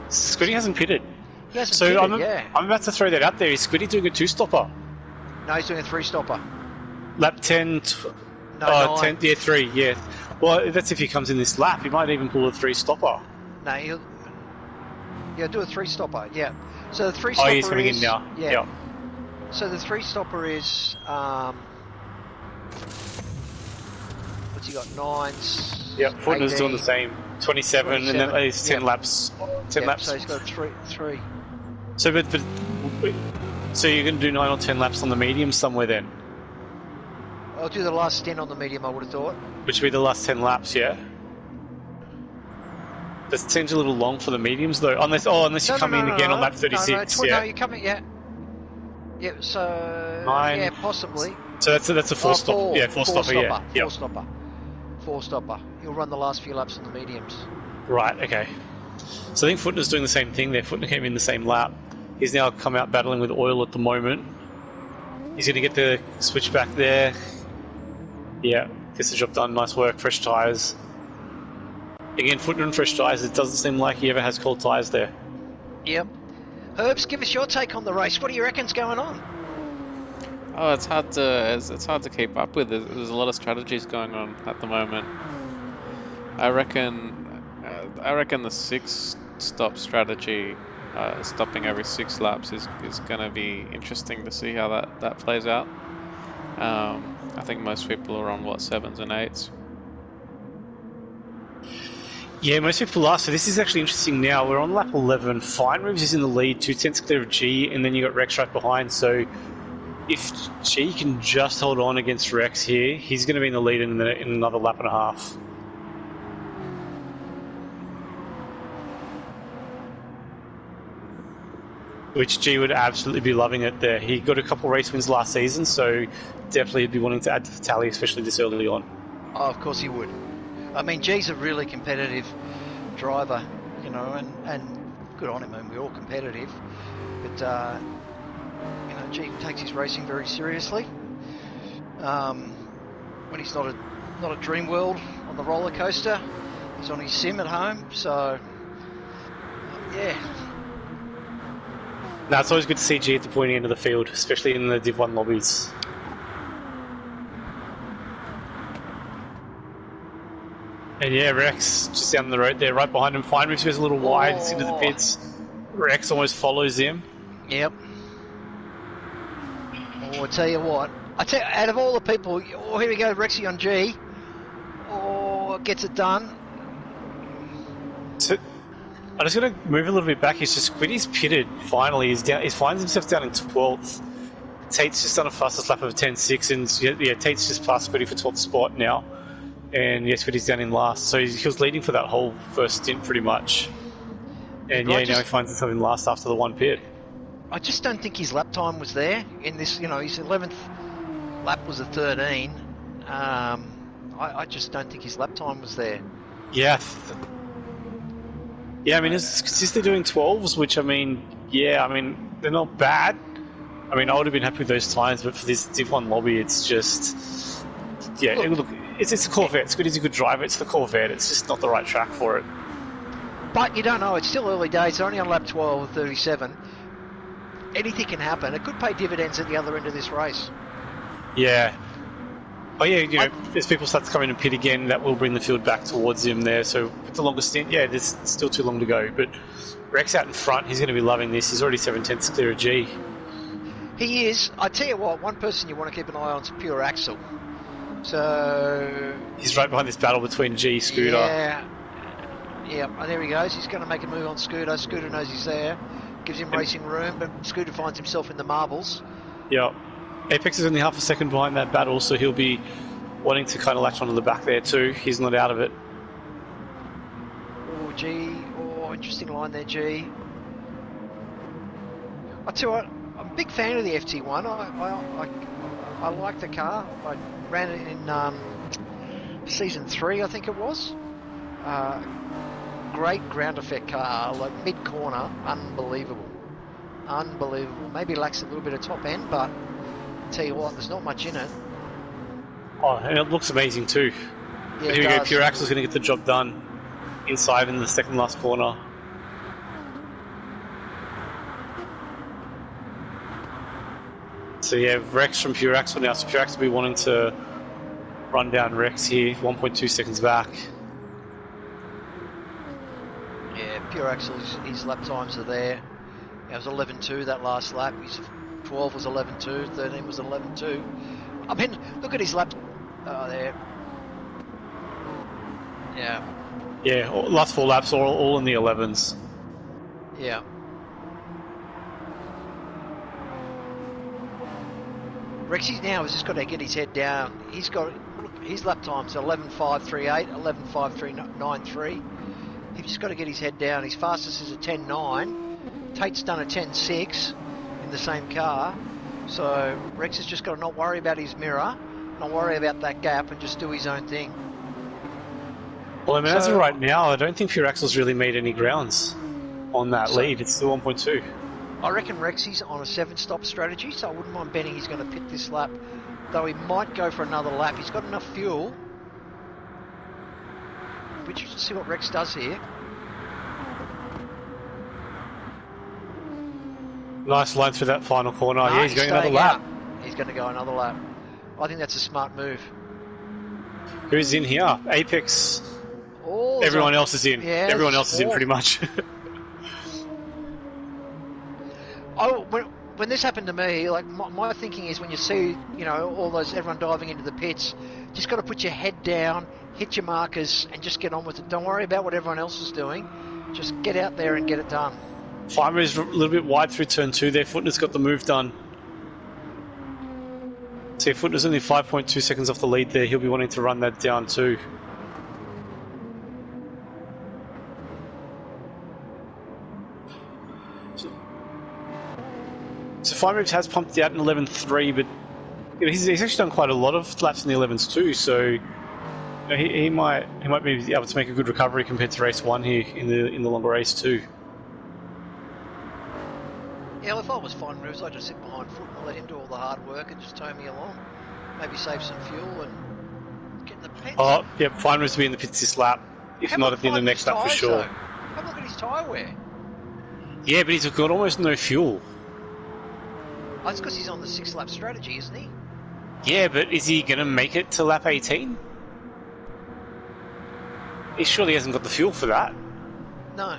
Squiddy hasn't pitted. He hasn't pitted, I'm about to throw that out there. Is Squiddy doing a 2-stopper? No, he's doing a 3-stopper. Lap 10... No, 10, yeah, 3, yeah. Well, that's if he comes in this lap. He might even pull a 3-stopper. No, he'll do a 3-stopper, yeah. So the 3-stopper he's coming in now. Yeah. So the 3-stopper is... what's he got? 9s... Yep, Footner's doing the same. 27, and then he's 10 laps. 10 laps. So he's got three. So, so you're going to do 9 or 10 laps on the medium somewhere then? I'll do the last 10 on the medium, I would have thought. Which would be the last 10 laps, yeah? That seems a little long for the mediums though, unless you come in again on lap 36. No, you come in, yeah. Yeah, so... 9. Yeah, possibly. So that's a 4-stopper. Yeah, 4-stopper, yeah. 4-stopper. 4-stopper. He'll run the last few laps on the mediums. Right, okay. So I think Footner's doing the same thing there. Footner came in the same lap. He's now come out battling with oil at the moment. He's going to get the switch back there. Yeah, gets the job done. Nice work. Fresh tyres. Again, Footner and fresh tyres. It doesn't seem like he ever has cold tyres there. Yep. Herbs, give us your take on the race. What do you reckon's going on? Oh, it's hard to keep up with. There's a lot of strategies going on at the moment. I reckon the 6-stop strategy, stopping every 6 laps, is going to be interesting to see how that plays out. I think most people are on 7s and 8s. Yeah, most people are. So this is actually interesting now. We're on lap 11. Fine Moves is in the lead, 2 tenths clear of G, and then you got Rex right behind. So if G can just hold on against Rex here, he's going to be in the lead in another lap and a half. Which G would absolutely be loving it there. He got a couple race wins last season, so definitely he'd be wanting to add to the tally, especially this early on. Oh, of course he would. I mean, G's a really competitive driver, you know, and good on him. I mean, we're all competitive, but you know, G takes his racing very seriously. When he's not at Dream World on the roller coaster, he's on his sim at home. So, yeah. Now it's always good to see G at the pointy end of the field, especially in the Div 1 lobbies. And yeah, Rex just down the road there, right behind him. Fine Moves goes a little wide, it's into the pits. Rex almost follows him. Yep. Oh, I tell you what. Out of all the people, oh, here we go, Rexy on G. Oh, gets it done. So, I'm just going to move a little bit back. He's just Squiddy's pitted. Finally, he finds himself down in 12th. Tate's just done a fastest lap of 10.6, and yeah, Tate's just passed Squiddy for 12th spot now. And yes, Squiddy's down in last. So he was leading for that whole first stint pretty much. And yeah, now he finds himself in last after the one pit. I just don't think his lap time was there in this. You know, his 11th lap was a 13. I just don't think his lap time was there. Yeah. Yeah, I mean, it's consistently doing 12s, which, I mean, yeah, I mean, they're not bad. I mean, I would have been happy with those times, but for this Div 1 lobby, it's just... Yeah, look, it's a Corvette. Squiddy's a good driver. It's the Corvette. It's just not the right track for it. But you don't know. It's still early days. They're only on lap 12 of 37. Anything can happen. It could pay dividends at the other end of this race. Yeah. Oh yeah, you know, as people start to come in and pit again, that will bring the field back towards him there. So with the longer stint, yeah, there's still too long to go. But Rex out in front, he's going to be loving this. He's already 7 tenths clear of G. He is. I tell you what, one person you want to keep an eye on is Pure Axel. So he's right behind this battle between G Scooter. Yeah. And there he goes. He's going to make a move on Scooter. Scooter knows he's there. Gives him racing room, but Scooter finds himself in the marbles. Yeah. Apex is only half a second behind that battle, so he'll be wanting to kind of latch onto the back there too. He's not out of it. G. Oh, interesting line there, G. I tell you what, I'm a big fan of the FT1. I like the car. I ran it in season 3, I think it was. Great ground effect car, like mid corner, unbelievable. Unbelievable. Maybe lacks a little bit of top end, but I'll tell you what, there's not much in it. Oh, and it looks amazing too. Yeah, But here we go, Pure Axle's going to get the job done inside in the second last corner. So yeah, Rex from Pure Axle now. So Pure Axle will be wanting to run down Rex here, 1.2 seconds back. Yeah, Pure Axle, his lap times are there. It was 11.2 that last lap. His 12 was 11.2, 13 was 11.2. I mean, look at his lap. Oh, there. Yeah. Yeah, last 4 laps all in the 11s. Yeah. Rexy now has just got to get his head down. He's got, look, his lap times are 11.538, 11.593. He's just got to get his head down. His fastest is a 10.9. Tate's done a 10.6 in the same car. So Rex has just got to not worry about his mirror, not worry about that gap, and just do his own thing. Well, I mean, as of right now, I don't think Pure Axle's really made any grounds on that lead. It's still 1.2. I reckon Rexy's on a 7-stop strategy, so I wouldn't mind betting he's going to pit this lap, though he might go for another lap. He's got enough fuel. But you should see what Rex does here. Nice line through that final corner. No, yeah, he's going another lap. He's going to go another lap. I think that's a smart move. Who's in here? Apex. Everyone else is in. Yeah, everyone else is in pretty much. Oh, when this happened to me, like my thinking is when you see, you know, all those everyone diving into the pits, just got to put your head down, hit your markers, and just get on with it. Don't worry about what everyone else is doing. Just get out there and get it done. Fimer is a little bit wide through turn 2 there. Footner's got the move done. See, Footner's only 5.2 seconds off the lead there. He'll be wanting to run that down too. So Firemoves has pumped out in 11.3, but you know, he's actually done quite a lot of laps in the 11s too. So you know, he might be able to make a good recovery compared to race 1 here in the longer race too. Yeah, well, if I was Firemoves, I'd just sit behind Foot and let him do all the hard work and just tow me along. Maybe save some fuel and get in the pits. Oh, yeah, Firemoves will be in the pits this lap, if not at the end of the next lap for sure. Though? Have a look at his tyre wear. Yeah, but he's got almost no fuel. Oh, that's because he's on the 6-lap strategy, isn't he? Yeah, but is he going to make it to lap 18? He surely hasn't got the fuel for that. No.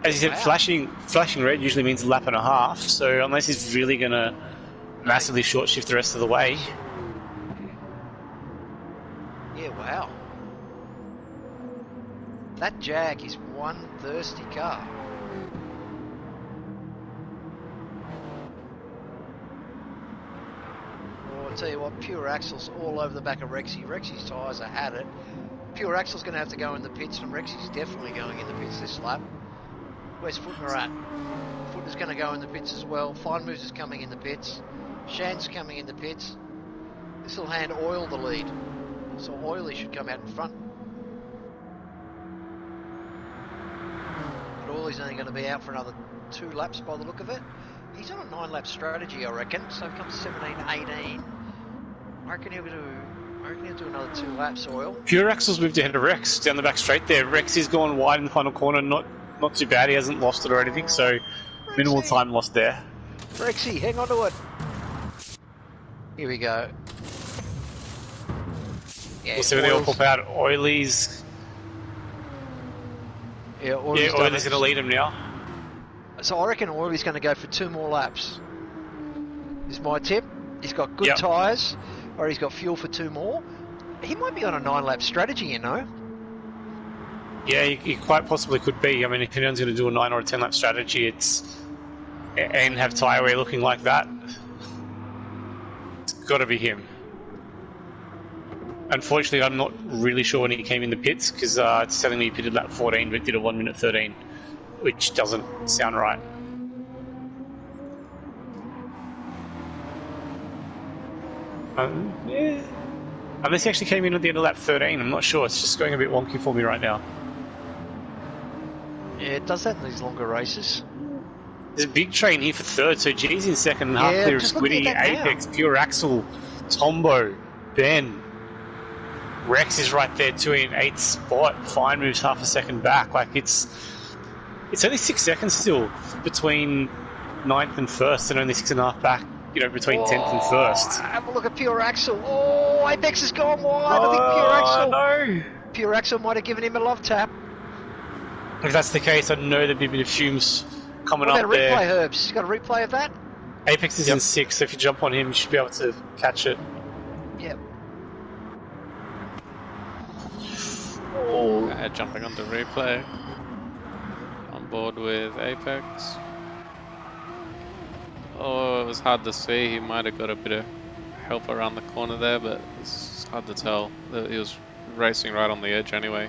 As you said, flashing red usually means a lap and a half, so unless he's really going to massively short shift the rest of the way. Yeah, wow. That Jag is one thirsty car. Oh, I'll tell you what, Pure Axle's all over the back of Rexy. Rexy's tyres are had it. Pure Axle's going to have to go in the pits, and Rexy's definitely going in the pits this lap. Where's Footner at? Footner's going to go in the pits as well. Fine Moves is coming in the pits. Shan's coming in the pits. This will hand Oil the lead. So Oily should come out in front. But Oily's only going to be out for another 2 laps by the look of it. He's on a 9-lap strategy, I reckon. So it comes 17, 18. I reckon he'll do another 2 laps, Oil. Pure Axle's moved ahead of Rex down the back straight there. Rex is going wide in the final corner, not too bad. He hasn't lost it or anything, so Rexy. Minimal time lost there. Rexy, hang on to it. Here we go. Yeah, we'll see when they all pop out. Oily's... Yeah, Oily's going to lead him now. So I reckon Oily's going to go for 2 more laps. This is my tip. He's got good tyres, or he's got fuel for 2 more. He might be on a 9-lap strategy, you know. Yeah, he quite possibly could be. I mean, if anyone's going to do a 9 or a 10-lap strategy, and have tyre wear looking like that, it's got to be him. Unfortunately, I'm not really sure when he came in the pits because it's telling me he pitted lap 14 but did a 1 minute 13, which doesn't sound right. Yeah. Unless he actually came in at the end of lap 13, I'm not sure. It's just going a bit wonky for me right now. Yeah, it does that in these longer races. There's a big train here for third, so G's in second and half Yeah, clear of just looking Squiddy, at that now. Apex, Pure Axel, Tombo, Ben. Rex is right there too in 8th spot. Fine moves half a second back. Like it's only 6 seconds still between 9th and 1st, and only 6.5 back, you know, between 10th and 1st. Have a look at Pure Axel. Oh, Apex has gone wide. I think Pure Axel. No. Pure Axel might have given him a love tap. If that's the case, I know there'd be a bit of fumes coming What up about a replay, there. Herbs? You got a replay of that? Apex is in 6th, so if you jump on him, you should be able to catch it. Yep. Jumping on the replay. On board with Apex. Oh, it was hard to see. He might have got a bit of help around the corner there, but it's hard to tell. He was racing right on the edge anyway.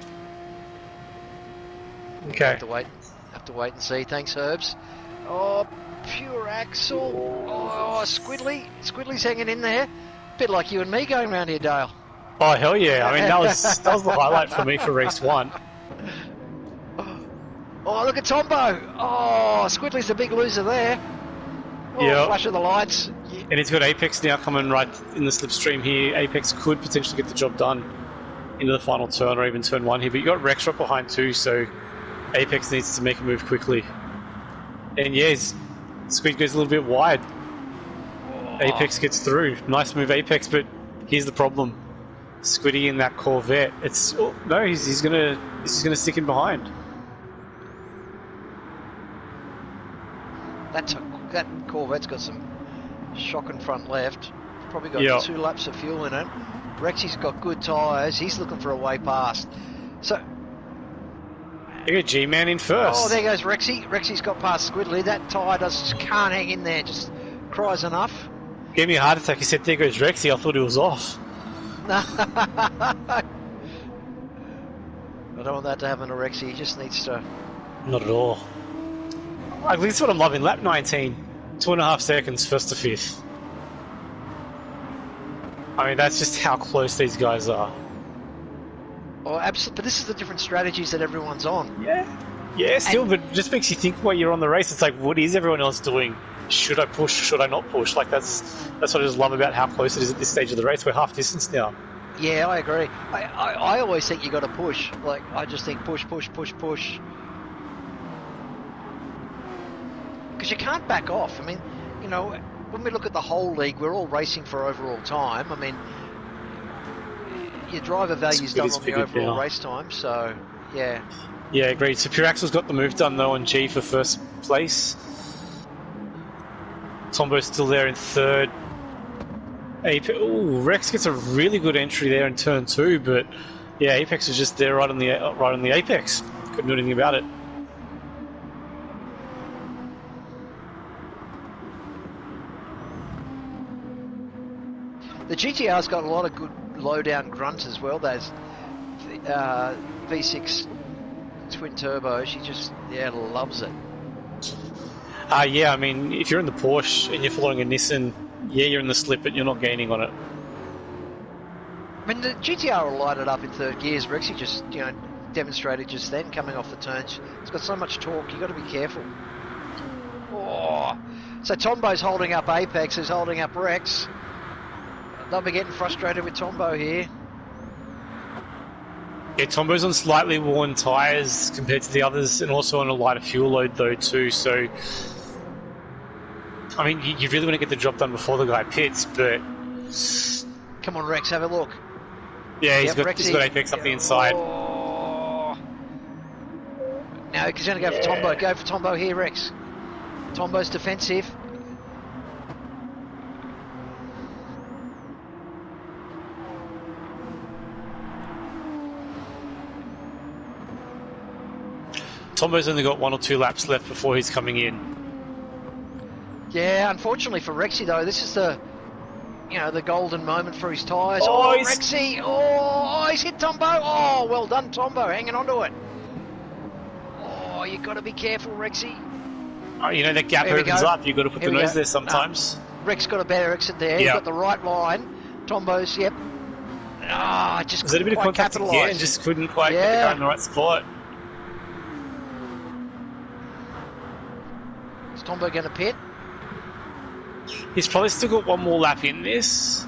Okay. Have to wait and see. Thanks, Herbs. Oh, Pure Axel. Oh, Squidly's hanging in there. Bit like you and me going around here, Dale. Oh hell yeah! I mean that was the highlight for me for race 1. Oh, look at Tombo. Oh, Squidly's the big loser there. Oh, Yep. Flash of the lights. Yeah. And he's got Apex now coming right in the slipstream here. Apex could potentially get the job done into the final turn or even turn 1 here, but you got Rex right behind too, so Apex needs to make a move quickly. And yeah, Squid goes a little bit wide. Apex gets through. Nice move, Apex, but here's the problem. Squiddy in that Corvette. It's he's gonna stick in behind. That Corvette's got some shocking front left. Probably got 2 laps of fuel in it. Rexy's got good tyres. He's looking for a way past. So You got G-Man in first. Oh, there goes Rexy. Rexy's got past Squidly. That tyre just can't hang in there. Just cries enough. Gave me a heart attack. He said, there goes Rexy. I thought he was off. I don't want that to happen to Rexy. He just needs to... Not at all. Like, this is what I'm loving. Lap 19. 2.5 seconds, 1st to 5th. I mean, that's just how close these guys are. Oh, absolutely. But this is the different strategies that everyone's on. Yeah, still, but it just makes you think while you're on the race. It's like, what is everyone else doing? Should I push? Should I not push? Like, that's what I just love about how close it is at this stage of the race. We're half distance now. Yeah, I agree. I always think you got to push. Like, I just think push. Because you can't back off. I mean, you know, when we look at the whole league, we're all racing for overall time. I mean, your driver value's done on the overall race time, so, yeah. Yeah, agreed. So Pure Axel's got the move done, though, on G for 1st place. Tombo's still there in 3rd. Rex gets a really good entry there in turn 2, but yeah, Apex was just there right on the apex. Couldn't do anything about it. The GTR's got a lot of good low-down grunts as well. Those V6 twin turbo, she just loves it. Yeah, I mean, if you're in the Porsche and you're following a Nissan, yeah, you're in the slip, but you're not gaining on it. I mean, the GTR will light it up in 3rd gears. Rexy just, demonstrated just then, coming off the turns. It's got so much torque, you've got to be careful. Oh, so Tombo's holding up Apex, who's holding up Rex. They'll be getting frustrated with Tombo here. Yeah, Tombo's on slightly worn tyres compared to the others, and also on a lighter fuel load, though, too, so... I mean, you really want to get the job done before the guy pits, but... Come on, Rex, have a look. Yeah, he's got Apex up the inside. Oh. No, he's going to go for Tombo. Go for Tombo here, Rex. Tombo's defensive. Tombo's only got 1 or 2 laps left before he's coming in. Yeah, unfortunately for Rexy though, this is the you know, the golden moment for his tyres. Oh, Oh, he's- Rexy! Oh, he's hit Tombo! Oh, well done, Tombo, hanging on to it. Oh, you've got to be careful, Rexy. Oh, you know, that gap Here we opens go. up. You've got to put Here the we nose go. there sometimes. Rex got a better exit there. He's Yeah. got the right line. Tombo's, yep. Ah, just Was it a bit of couldn't quite contact again? capitalise. Just couldn't quite get the Yeah. car in the right spot. Is Tombo going to pit? He's probably still got one more lap in this.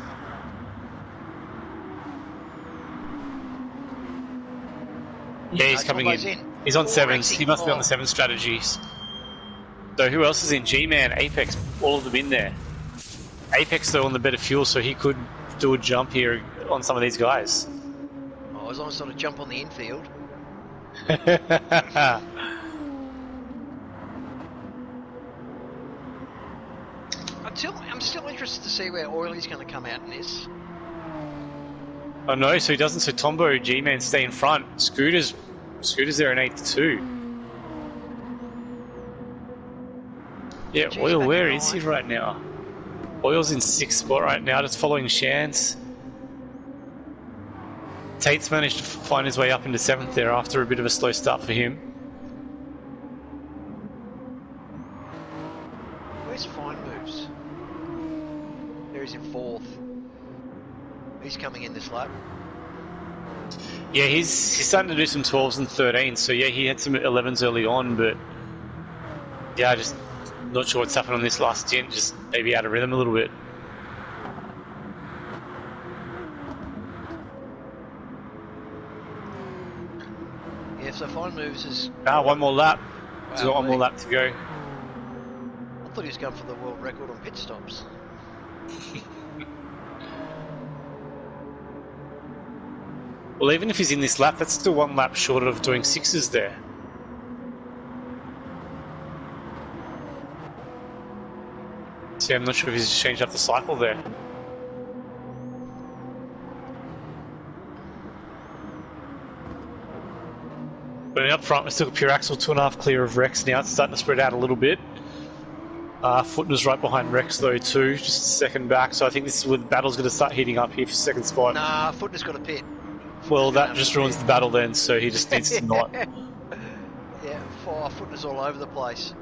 Yeah, he's coming Tombo's in. He's on Oh, sevens. Rexy. He must be on Oh. the 7 strategies. So who else is in? G-Man, Apex, all of them in there. Apex though on the better fuel, so he could do a jump here on some of these guys. Oh, as long as sort of jump on the infield. I'm still interested to see where Oiley's going to come out in this. Oh no, so he doesn't. So Tombo, G-Man stay in front. Scooter's there in 8-2. Yeah, G's Oil, back where in is he line. right now? Oil's in 6th spot right now, just following Shans. Tate's managed to find his way up into 7th there after a bit of a slow start for him. Where's Fine Moves? There he's in 4th. He's coming in this lap. Yeah, he's starting to do some 12s and 13s, so yeah, he had some 11s early on, but yeah, just not sure what's happened on this last stint, just maybe out of rhythm a little bit. Yeah, so Fine Moves is... One more lap. He's got Wow, one more lap to go. I thought he was going for the world record on pit stops. Well, even if he's in this lap, that's still one lap short of doing 6s there. See, I'm not sure if he's changed up the cycle there. But up front, we're still got Pure Axel 2.5 clear of Rex now. It's starting to spread out a little bit. Footner's right behind Rex though too, just a second back. So I think this is where the battle's going to start heating up here for 2nd spot. Nah, Footner's got a pit. Well, that just ruins the battle then, so he just needs to not. Yeah, Footner's all over the place.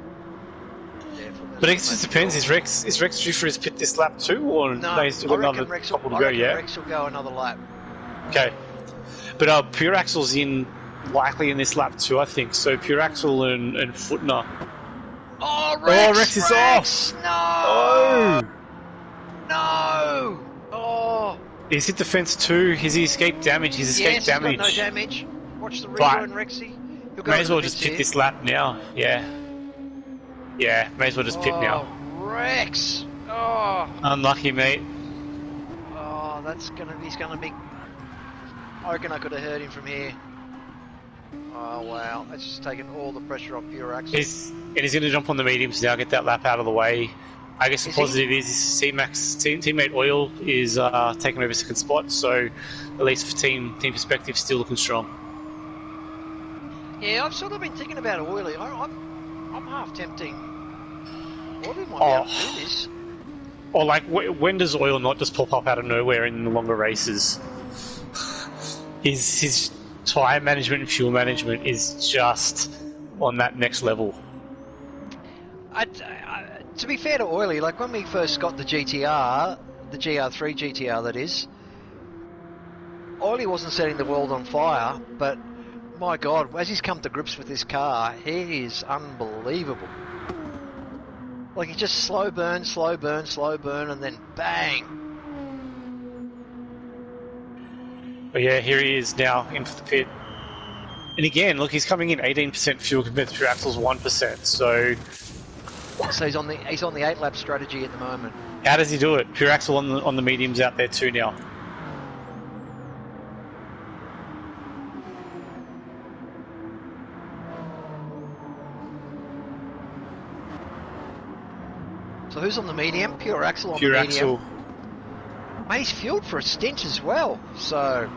Yeah, Footner's But it got just massive depends. goal. Is Rex due for his pit this lap too, or No, he's still got another couple to go? Yeah. Rex will go another lap. Okay. But Pure Axel's in likely in this lap too, I think. So Pure Axel and Footner. Oh, Rex! Rex is off! No! Oh! No! Oh! He's hit the fence too. He's escaped damage. He's escaped Yes, damage. he's got no damage. Watch the Right. rejoin, Rexy. He'll go May as to the well just pits pit here. this lap now. Yeah. Yeah, may as well just pit now. Rex! Oh! Unlucky, mate. Oh, he's gonna be... I reckon I could have heard him from here. Oh, wow. That's just taken all the pressure off Pure Axel. He's going to jump on the mediums now, get that lap out of the way. I guess the Is he? positive is teammate Oil is taking over 2nd spot, so at least for team perspective, still looking strong. Yeah, I've sort of been thinking about Oily. I'm half tempting. Oily might be able to do this. Or like, when does Oil not just pop up out of nowhere in the longer races? His tyre management and fuel management is just on that next level. To be fair to Oily, like when we first got the GTR, the GR3 GTR that is, Oily wasn't setting the world on fire, but my God, as he's come to grips with this car, he is unbelievable. Like he just slow burn, and then bang. But yeah, here he is now in for the pit. And again, look, he's coming in 18% fuel compared to Pure Axel's 1%. So So he's on the 8-lap strategy at the moment. how does he do it? Pure Axel on the mediums out there too now. So who's on the medium? Pure Axel on Pure the medium. Axel. Mate, he's fueled for a stint as well. So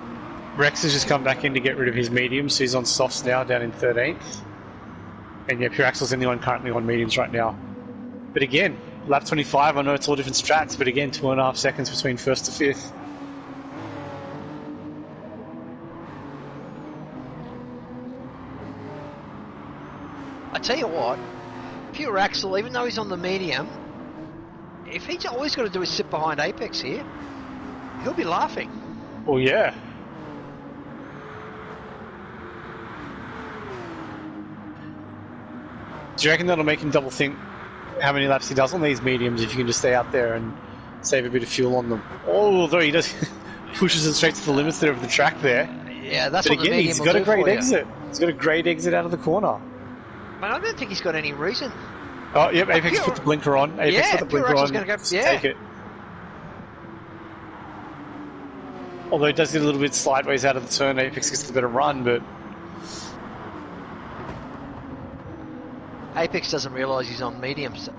Rex has just come back in to get rid of his mediums, so he's on softs now, down in 13th. And yeah, Pure Axel's the only one currently on mediums right now. But again, lap 25. I know it's all different strats, but again, 2.5 seconds between first to fifth. I tell you what, Pure Axel, even though he's on the medium, if he's always got to do is sit behind Apex here, he'll be laughing. Well, yeah. Do you reckon that'll make him double think how many laps he does on these mediums if you can just stay out there and save a bit of fuel on them? Although he does pushes it straight to the limits there of the track there. Yeah, that's but what again, the medium he's got a great you. exit. He's got a great exit out of the corner. Man, I don't think he's got any reason. Oh, yep, Apex put the blinker on. Apex put the blinker on. Gonna go, Take it. Although it does get a little bit sideways out of the turn, Apex gets the better run, but... Apex doesn't realise he's on mediums.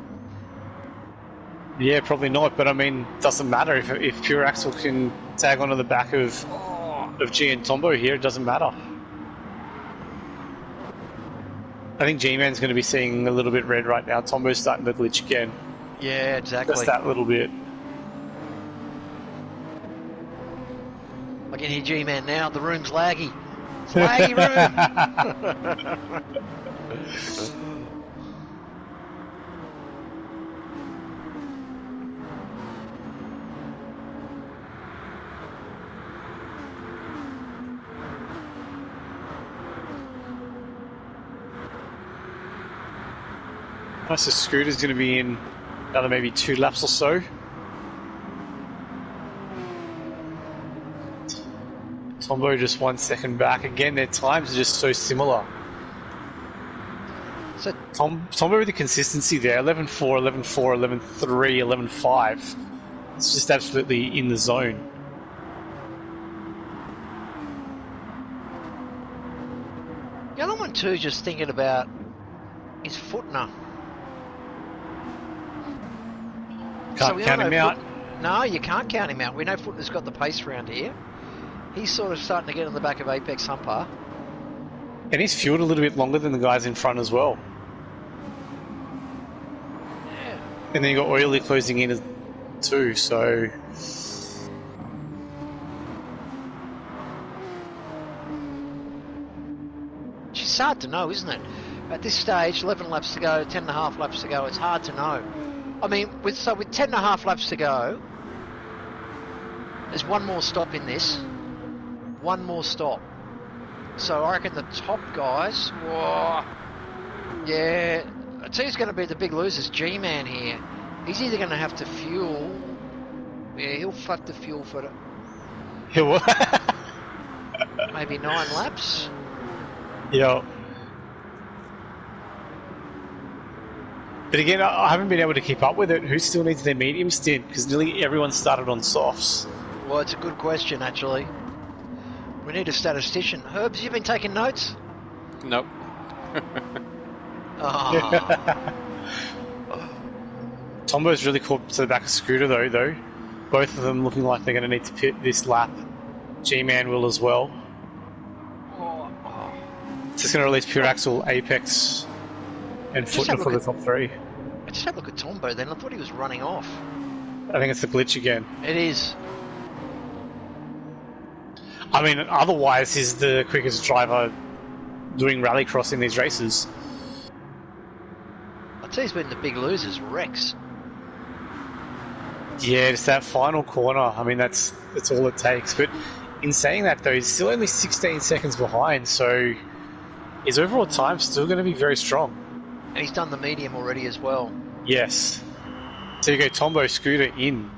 Yeah, probably not, but I mean, doesn't matter. If Pure Axel can tag onto the back of G and Tombo here, it doesn't matter. I think G-Man's going to be seeing a little bit red right now. Tombo's starting to glitch again. Yeah, exactly. Just that little bit. I can hear G-Man now. The room's laggy. It's laggy room. So Scooter's going to be in another maybe 2 laps or so. Tombo just 1 second back. Again, their times are just so similar. So Tombo with the consistency there, 11.4, 11.4, 11.3, 11.5. It's just absolutely in the zone. The other one too, just thinking about is Footner. Can't count him out. No, you can't count him out. We know Footner's got the pace around here. He's sort of starting to get on the back of Apex Humper. And he's fueled a little bit longer than the guys in front as well. Yeah. And then you got Oily closing in too, so... It's hard to know, isn't it? At this stage, 11 laps to go, 10.5 laps to go, it's hard to know. I mean, with 10.5 laps to go, there's one more stop in this. One more stop. So I reckon the top guys, whoa, yeah, I tell you who's going to be the big losers, G-Man here. He's either going to have to fuel, yeah, he'll flood the fuel for it. He will. Maybe 9 laps. Yeah. But again, I haven't been able to keep up with it. Who still needs their medium stint? Because nearly everyone started on softs. Well, it's a good question, actually. We need a statistician. Herbs, you been taking notes? Nope. Oh. Tombo's really caught to the back of Scooter, though. Both of them looking like they're going to need to pit this lap. G-Man will as well. It's just going to release Pure Axel, Apex, and Footner for the top 3. I just had a look at Tombo then. I thought he was running off. I think it's the glitch again. It is. I mean, otherwise, he's the quickest driver doing rallycross in these races. I'd say he's been the big losers, Rex. Yeah, it's that final corner. I mean, that's all it takes. But in saying that, though, he's still only 16 seconds behind, so his overall time's still going to be very strong. And he's done the medium already as well. Yes. So you go Tombo, Scooter in.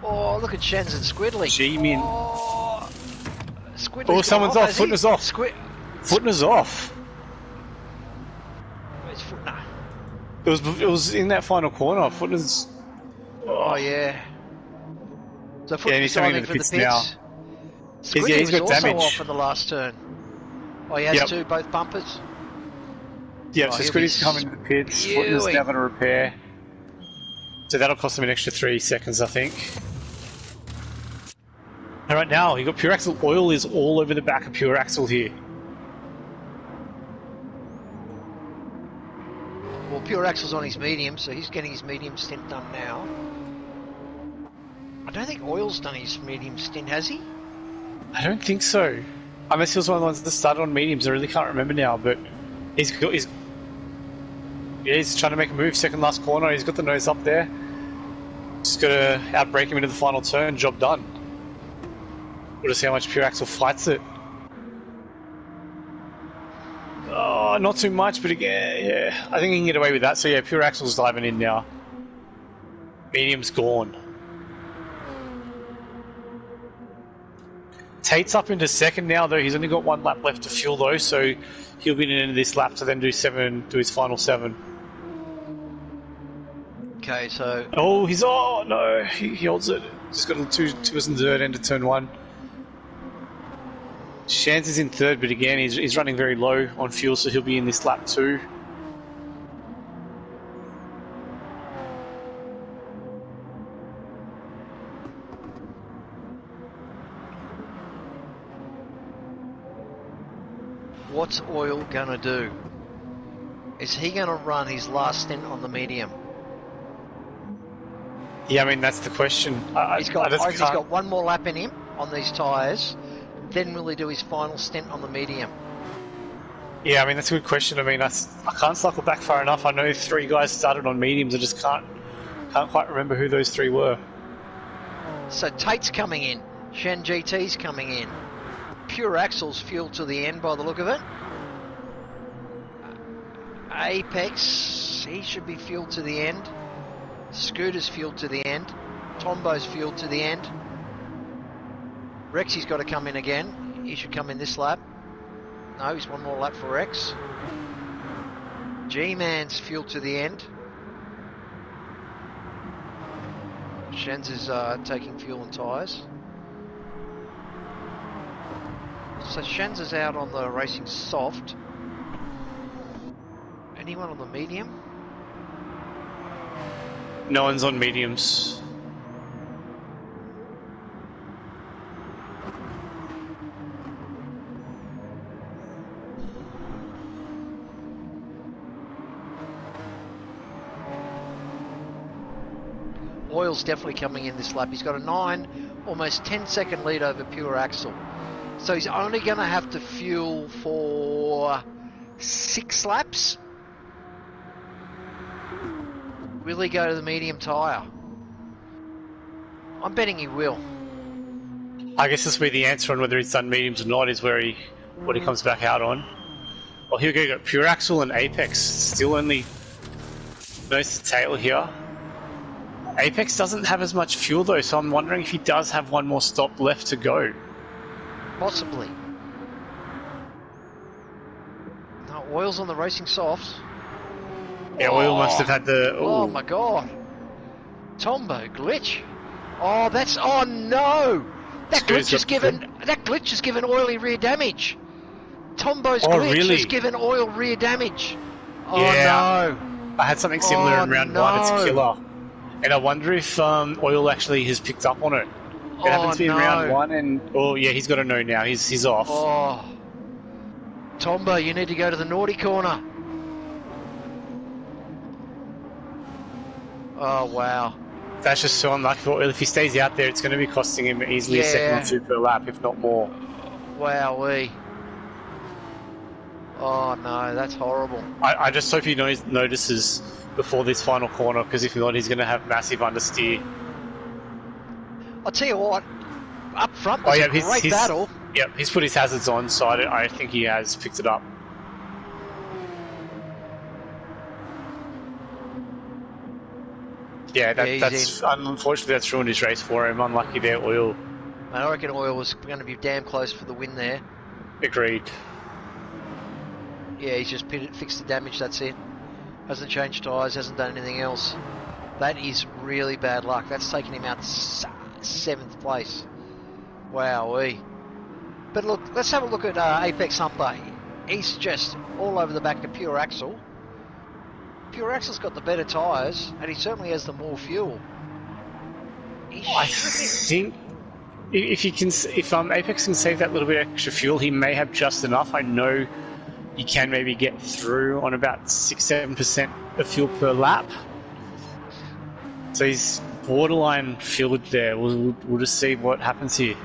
Oh, look at Shens and Squidly. G-Min. Oh, Someone's off. Footner's off. Footner's off. Where's Footner? It was in that final corner. Footner's... Oh, yeah. So Footner's coming diving into for the the pits pits. now. Squidly he's was got also damage. off in the last turn. Oh, he has two, both bumpers. Yeah, so Scooty's coming to the pits. Footner's now going to repair. So that'll cost him an extra 3 seconds, I think. And right now, you got Pure Axel. Oil is all over the back of Pure Axel here. Well, Pure Axle's on his medium, so he's getting his medium stint done now. I don't think Oil's done his medium stint, has he? I don't think so. Unless he was one of the ones that started on mediums, I really can't remember now, but he's trying to make a move, second last corner, he's got the nose up there. Just got to outbrake him into the final turn, job done. We'll just see how much Pure Axle fights it. Oh, not too much, but again, yeah, I think he can get away with that. So yeah, Pure Axle's diving in now. Medium's gone. Tate's up into second now, though. He's only got 1 lap left to fuel, though, so he'll be in the end of this lap to then do his final 7. Okay, so... Oh, no, he holds it. Just got a 2s and third end of turn 1. Shans is in third, but again, he's running very low on fuel, so he'll be in this lap too. What's Oil gonna do? Is he gonna run his last stint on the medium? Yeah, I mean, that's the question. He's got 1 more lap in him on these tyres. Then will he do his final stint on the medium? Yeah, I mean, that's a good question. I mean, I can't cycle back far enough. I know 3 guys started on mediums. I just can't quite remember who those 3 were. So Tate's coming in. Shen GT's coming in. Pure Axle's fuel to the end by the look of it. Apex, he should be fueled to the end. Scooter's fueled to the end. Tombo's fueled to the end. Rexy's got to come in again. He should come in this lap. No, he's 1 more lap for Rex. G-Man's fueled to the end. Shen's is taking fuel and tyres. So Shen's is out on the racing soft. Anyone on the medium? No one's on mediums. Oil's definitely coming in this lap. He's got a 9, almost 10-second lead over Pure Axle. So he's only going to have to fuel for 6 laps. Will he go to the medium tyre? I'm betting he will. I guess this will be the answer on whether he's done mediums or not, is what he comes back out on. Well, here we go, got Pure Axle and Apex. Still only nose to tail here. Apex doesn't have as much fuel though, so I'm wondering if he does have 1 more stop left to go. Possibly. No, Oil's on the racing softs. Yeah, Oil must have had the... Ooh. Oh my god. Tombo glitch. Oh, that's... Oh no! That glitch has given Oily rear damage. Tombo's glitch has given Oil rear damage. Oh yeah, no. I had something similar in round 1. It's killer. And I wonder if Oil actually has picked up on it. It happened to be in round 1 and... Oh yeah, he's got to know now. He's off. Oh. Tombo, you need to go to the naughty corner. Oh wow. That's just so unlucky for Oil. If he stays out there, it's going to be costing him easily a second or 2 per lap, if not more. Wowee. Oh no, that's horrible. I just hope he notices before this final corner, because if not, he's going to have massive understeer. I'll tell you what, up front was a great battle. Yep, he's put his hazards on, so I think he has picked it up. Yeah, that's unfortunately that's ruined his race for him. Unlucky there, Oil. I reckon Oil was going to be damn close for the win there. Agreed. Yeah, he's just fixed the damage, that's it. Hasn't changed tyres, hasn't done anything else. That is really bad luck. That's taken him out 7th place. Wowee. But look, let's have a look at Apex Humper. He's just all over the back of Pure Axle. Pure Axle's got the better tyres, and he certainly has the more fuel. I think if Apex can save that little bit extra fuel, he may have just enough. I know you can maybe get through on about 6-7% of fuel per lap. So he's borderline fueled there. We'll just see what happens here.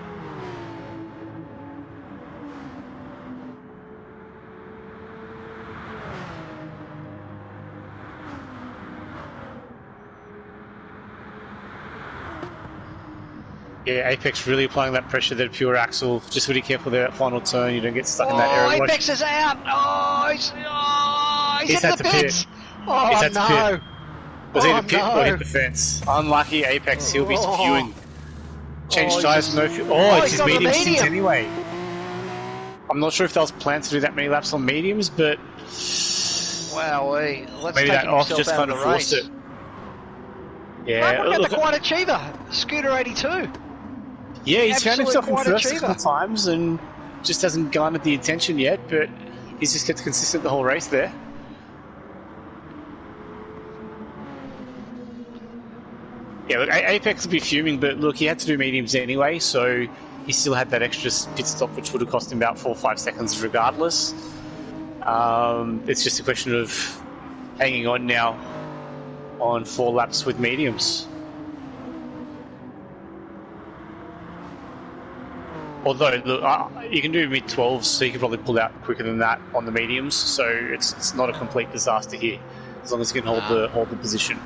Yeah, Apex really applying that pressure there to pure axle. Just really careful there at final turn. You don't get stuck in that area. Apex is out. He's had hit the to fence. pit. Oh He's had to no. pit. Was either pit no. or hit the fence. Unlucky Apex. He'll be spewing. Change Oh, tyres, no fuel. Oh, it's he's his got a medium stint medium. anyway. I'm not sure if that was planned to do that many laps on mediums, but Wowee. Let's maybe take that off himself just out kind of of the forced race. it. Yeah, What about look, the Quite Achiever? Scooter 82. yeah, he's found himself in Quite first a Achiever. couple of times and just hasn't garnered the attention yet, but he's just kept consistent the whole race there. Yeah, look, Apex will be fuming, but look, he had to do mediums anyway, so he still had that extra pit stop, which would have cost him about 4 or 5 seconds regardless. It's just a question of hanging on now on 4 laps with mediums. Although, look, you can do mid-12s, so you can probably pull out quicker than that on the mediums, so it's not a complete disaster here, as long as you can hold the position.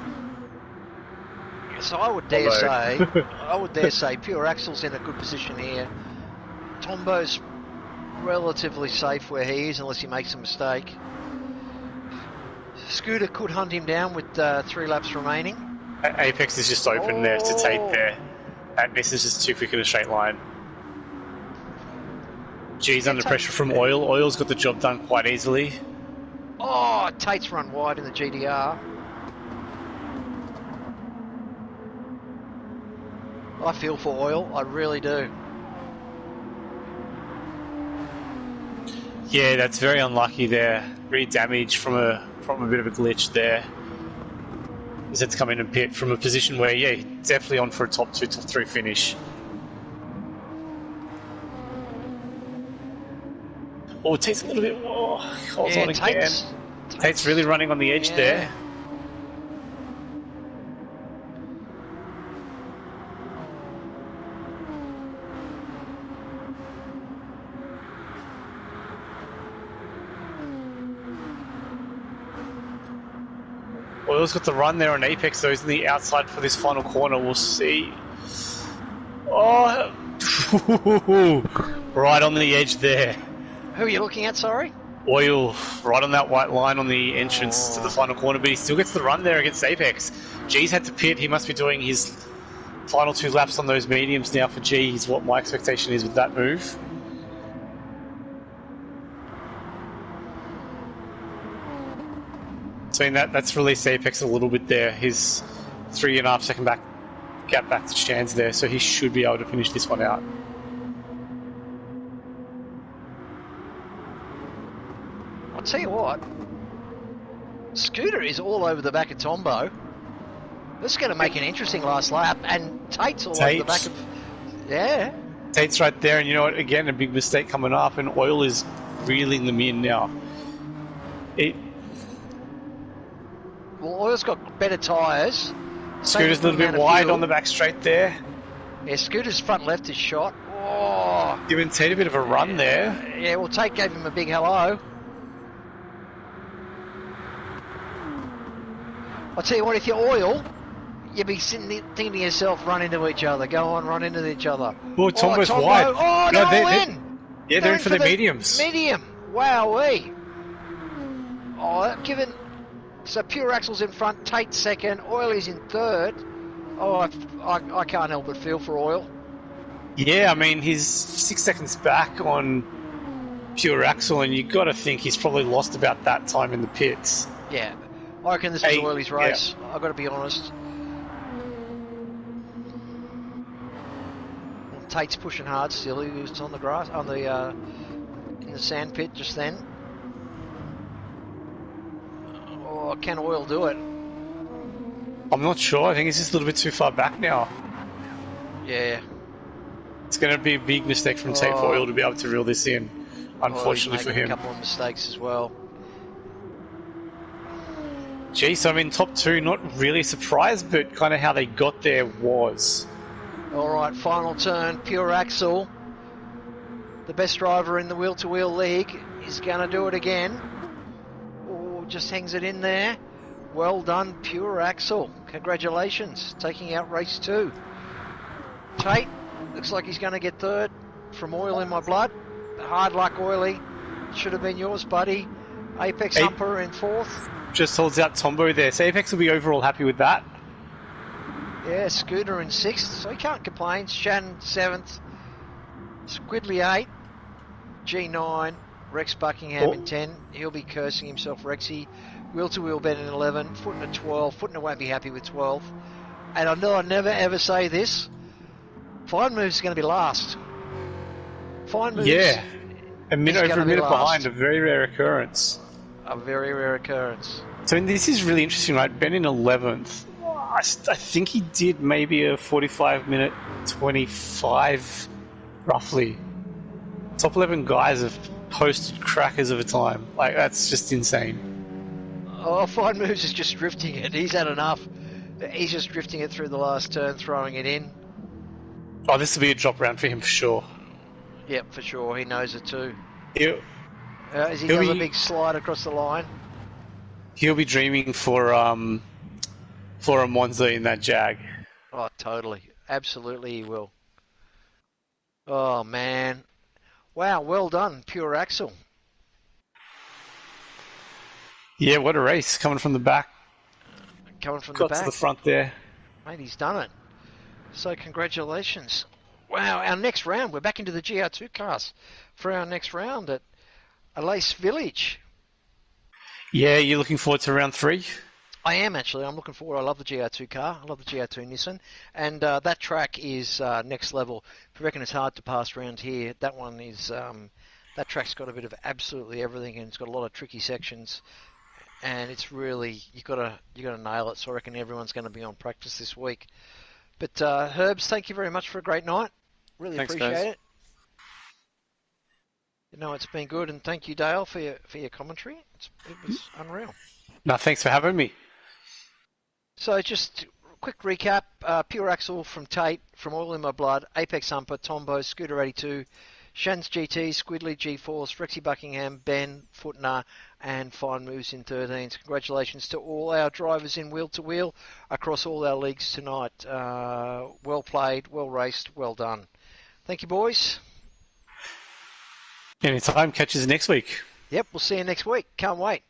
So I would dare say, Pure Axel's in a good position here. Tombo's relatively safe where he is, unless he makes a mistake. Scooter could hunt him down with 3 laps remaining. Apex is just open there to Tate there. That miss is just too quick in a straight line. G's under pressure from Oil. Oil's got the job done quite easily. Oh, Tate's run wide in the GDR. I feel for Oil, I really do. Yeah, that's very unlucky there. Really damaged from a bit of a glitch there. He's had to come in and pit from a position where, yeah, definitely on for a top 2, top 3 finish. Oh, Tate's a little bit. Oh, holds on again. Tate's really running on the edge there. Oil's got the run there on Apex, though. He's on the outside for this final corner. We'll see. Oh, right on the edge there. Who are you looking at, sorry? Oil, right on that white line on the entrance to the final corner, but he still gets the run there against Apex. G's had to pit. He must be doing his final 2 laps on those mediums now for G, is what my expectation is with that move. So that's released Apex a little bit there. His 3.5 second gap back to Shan's there, so he should be able to finish this one out. I'll tell you what, Scooter is all over the back of Tombo. This is going to make an interesting last lap, and Tate's all over the back of... Yeah. Tate's right there, and you know what, again, a big mistake coming up, and Oil is reeling them in now. Well, Oil's got better tyres. Scooter's a little bit wide on the back straight there. Yeah, Scooter's front left is shot. Oh. Giving Tate a bit of a run there. Yeah, well, Tate gave him a big hello. I'll tell you what, if you're Oil, you'd be thinking to yourself, run into each other. Go on, run into each other. Oh, Tombo's wide. Oh, no, they're in. Yeah, they're in for the mediums. Medium. Wowee. Oh, given... So Pure Axel's in front, Tate second, Oil is in third. Oh, I can't help but feel for Oil. Yeah, I mean, he's 6 seconds back on Pure Axel, and you've got to think he's probably lost about that time in the pits. Yeah, I reckon this was Oil's race. Yeah. I've got to be honest. Well, Tate's pushing hard still. He was on the grass, in the sand pit just then. Oh, can Oil do it? I'm not sure. I think he's just a little bit too far back now. Yeah. It's going to be a big mistake from Tate for Oil to be able to reel this in. He's unfortunately for making a him. couple of mistakes as well. Jeez, I mean, top two, not really surprised, but kind of how they got there was. All right, final turn, pure axle. The best driver in the wheel-to-wheel league is going to do it again. Oh, just hangs it in there. Well done, pure axle. Congratulations, taking out race 2. Tate, looks like he's going to get third from Oil in My Blood. Hard luck, Oily. Should have been yours, buddy. Apex Humper in 4th. Just holds out Tombo there. So Apex will be overall happy with that. Yeah, Scooter in 6th, so he can't complain. Shannon 7th. Squidly 8. G9. Rex Buckingham in 10. He'll be cursing himself, Rexy. Wheel-to-wheel Ben in 11. Footner 12. Footner won't be happy with 12. And I know I never ever say this. Fine Move's going to be last. Fine Move's a minute is over a minute last. behind, a very rare occurrence. A very rare occurrence. So this is really interesting, right? Ben in 11th. I think he did maybe a 45-minute 25, roughly. Top 11 guys have posted crackers of a time. Like, that's just insane. Oh, Fine Moves is just drifting it. He's had enough. He's just drifting it through the last turn, throwing it in. Oh, this will be a drop round for him for sure. Yep, for sure. He knows it too. Is he got a big slide across the line? He'll be dreaming for a Monza in that Jag. Oh, totally. Absolutely he will. Oh, man. Wow, well done, Pure Axel. Yeah, what a race. Coming from the back. Coming from Got the back. to the front there. Mate, he's done it. So congratulations. Wow, our next round, we're back into the GR2 cars for our next round at Alais Village. Yeah, you're looking forward to round 3? I am actually. I'm looking forward. I love the GR2 car. I love the GR2 Nissan. And that track is next level. If you reckon it's hard to pass around here, that one is... that track's got a bit of absolutely everything, and it's got a lot of tricky sections. And it's really... you got to nail it. So I reckon everyone's going to be on practice this week. But Herbs, thank you very much for a great night. Really Thanks, appreciate guys. it. You know, it's been good, and thank you, Dale, for your commentary. It was unreal. No, thanks for having me. So just a quick recap. Pure Axle from Tate, from Oil in My Blood, Apex Humper, Tombo, Scooter 82, Shan's GT, Squidly, G-Force, Rexy Buckingham, Ben, Footner, and Fine Moves in 13s. Congratulations to all our drivers in wheel-to-wheel across all our leagues tonight. Well played, well raced, well done. Thank you, boys. Anytime. Catches you next week. Yep, we'll see you next week. Can't wait.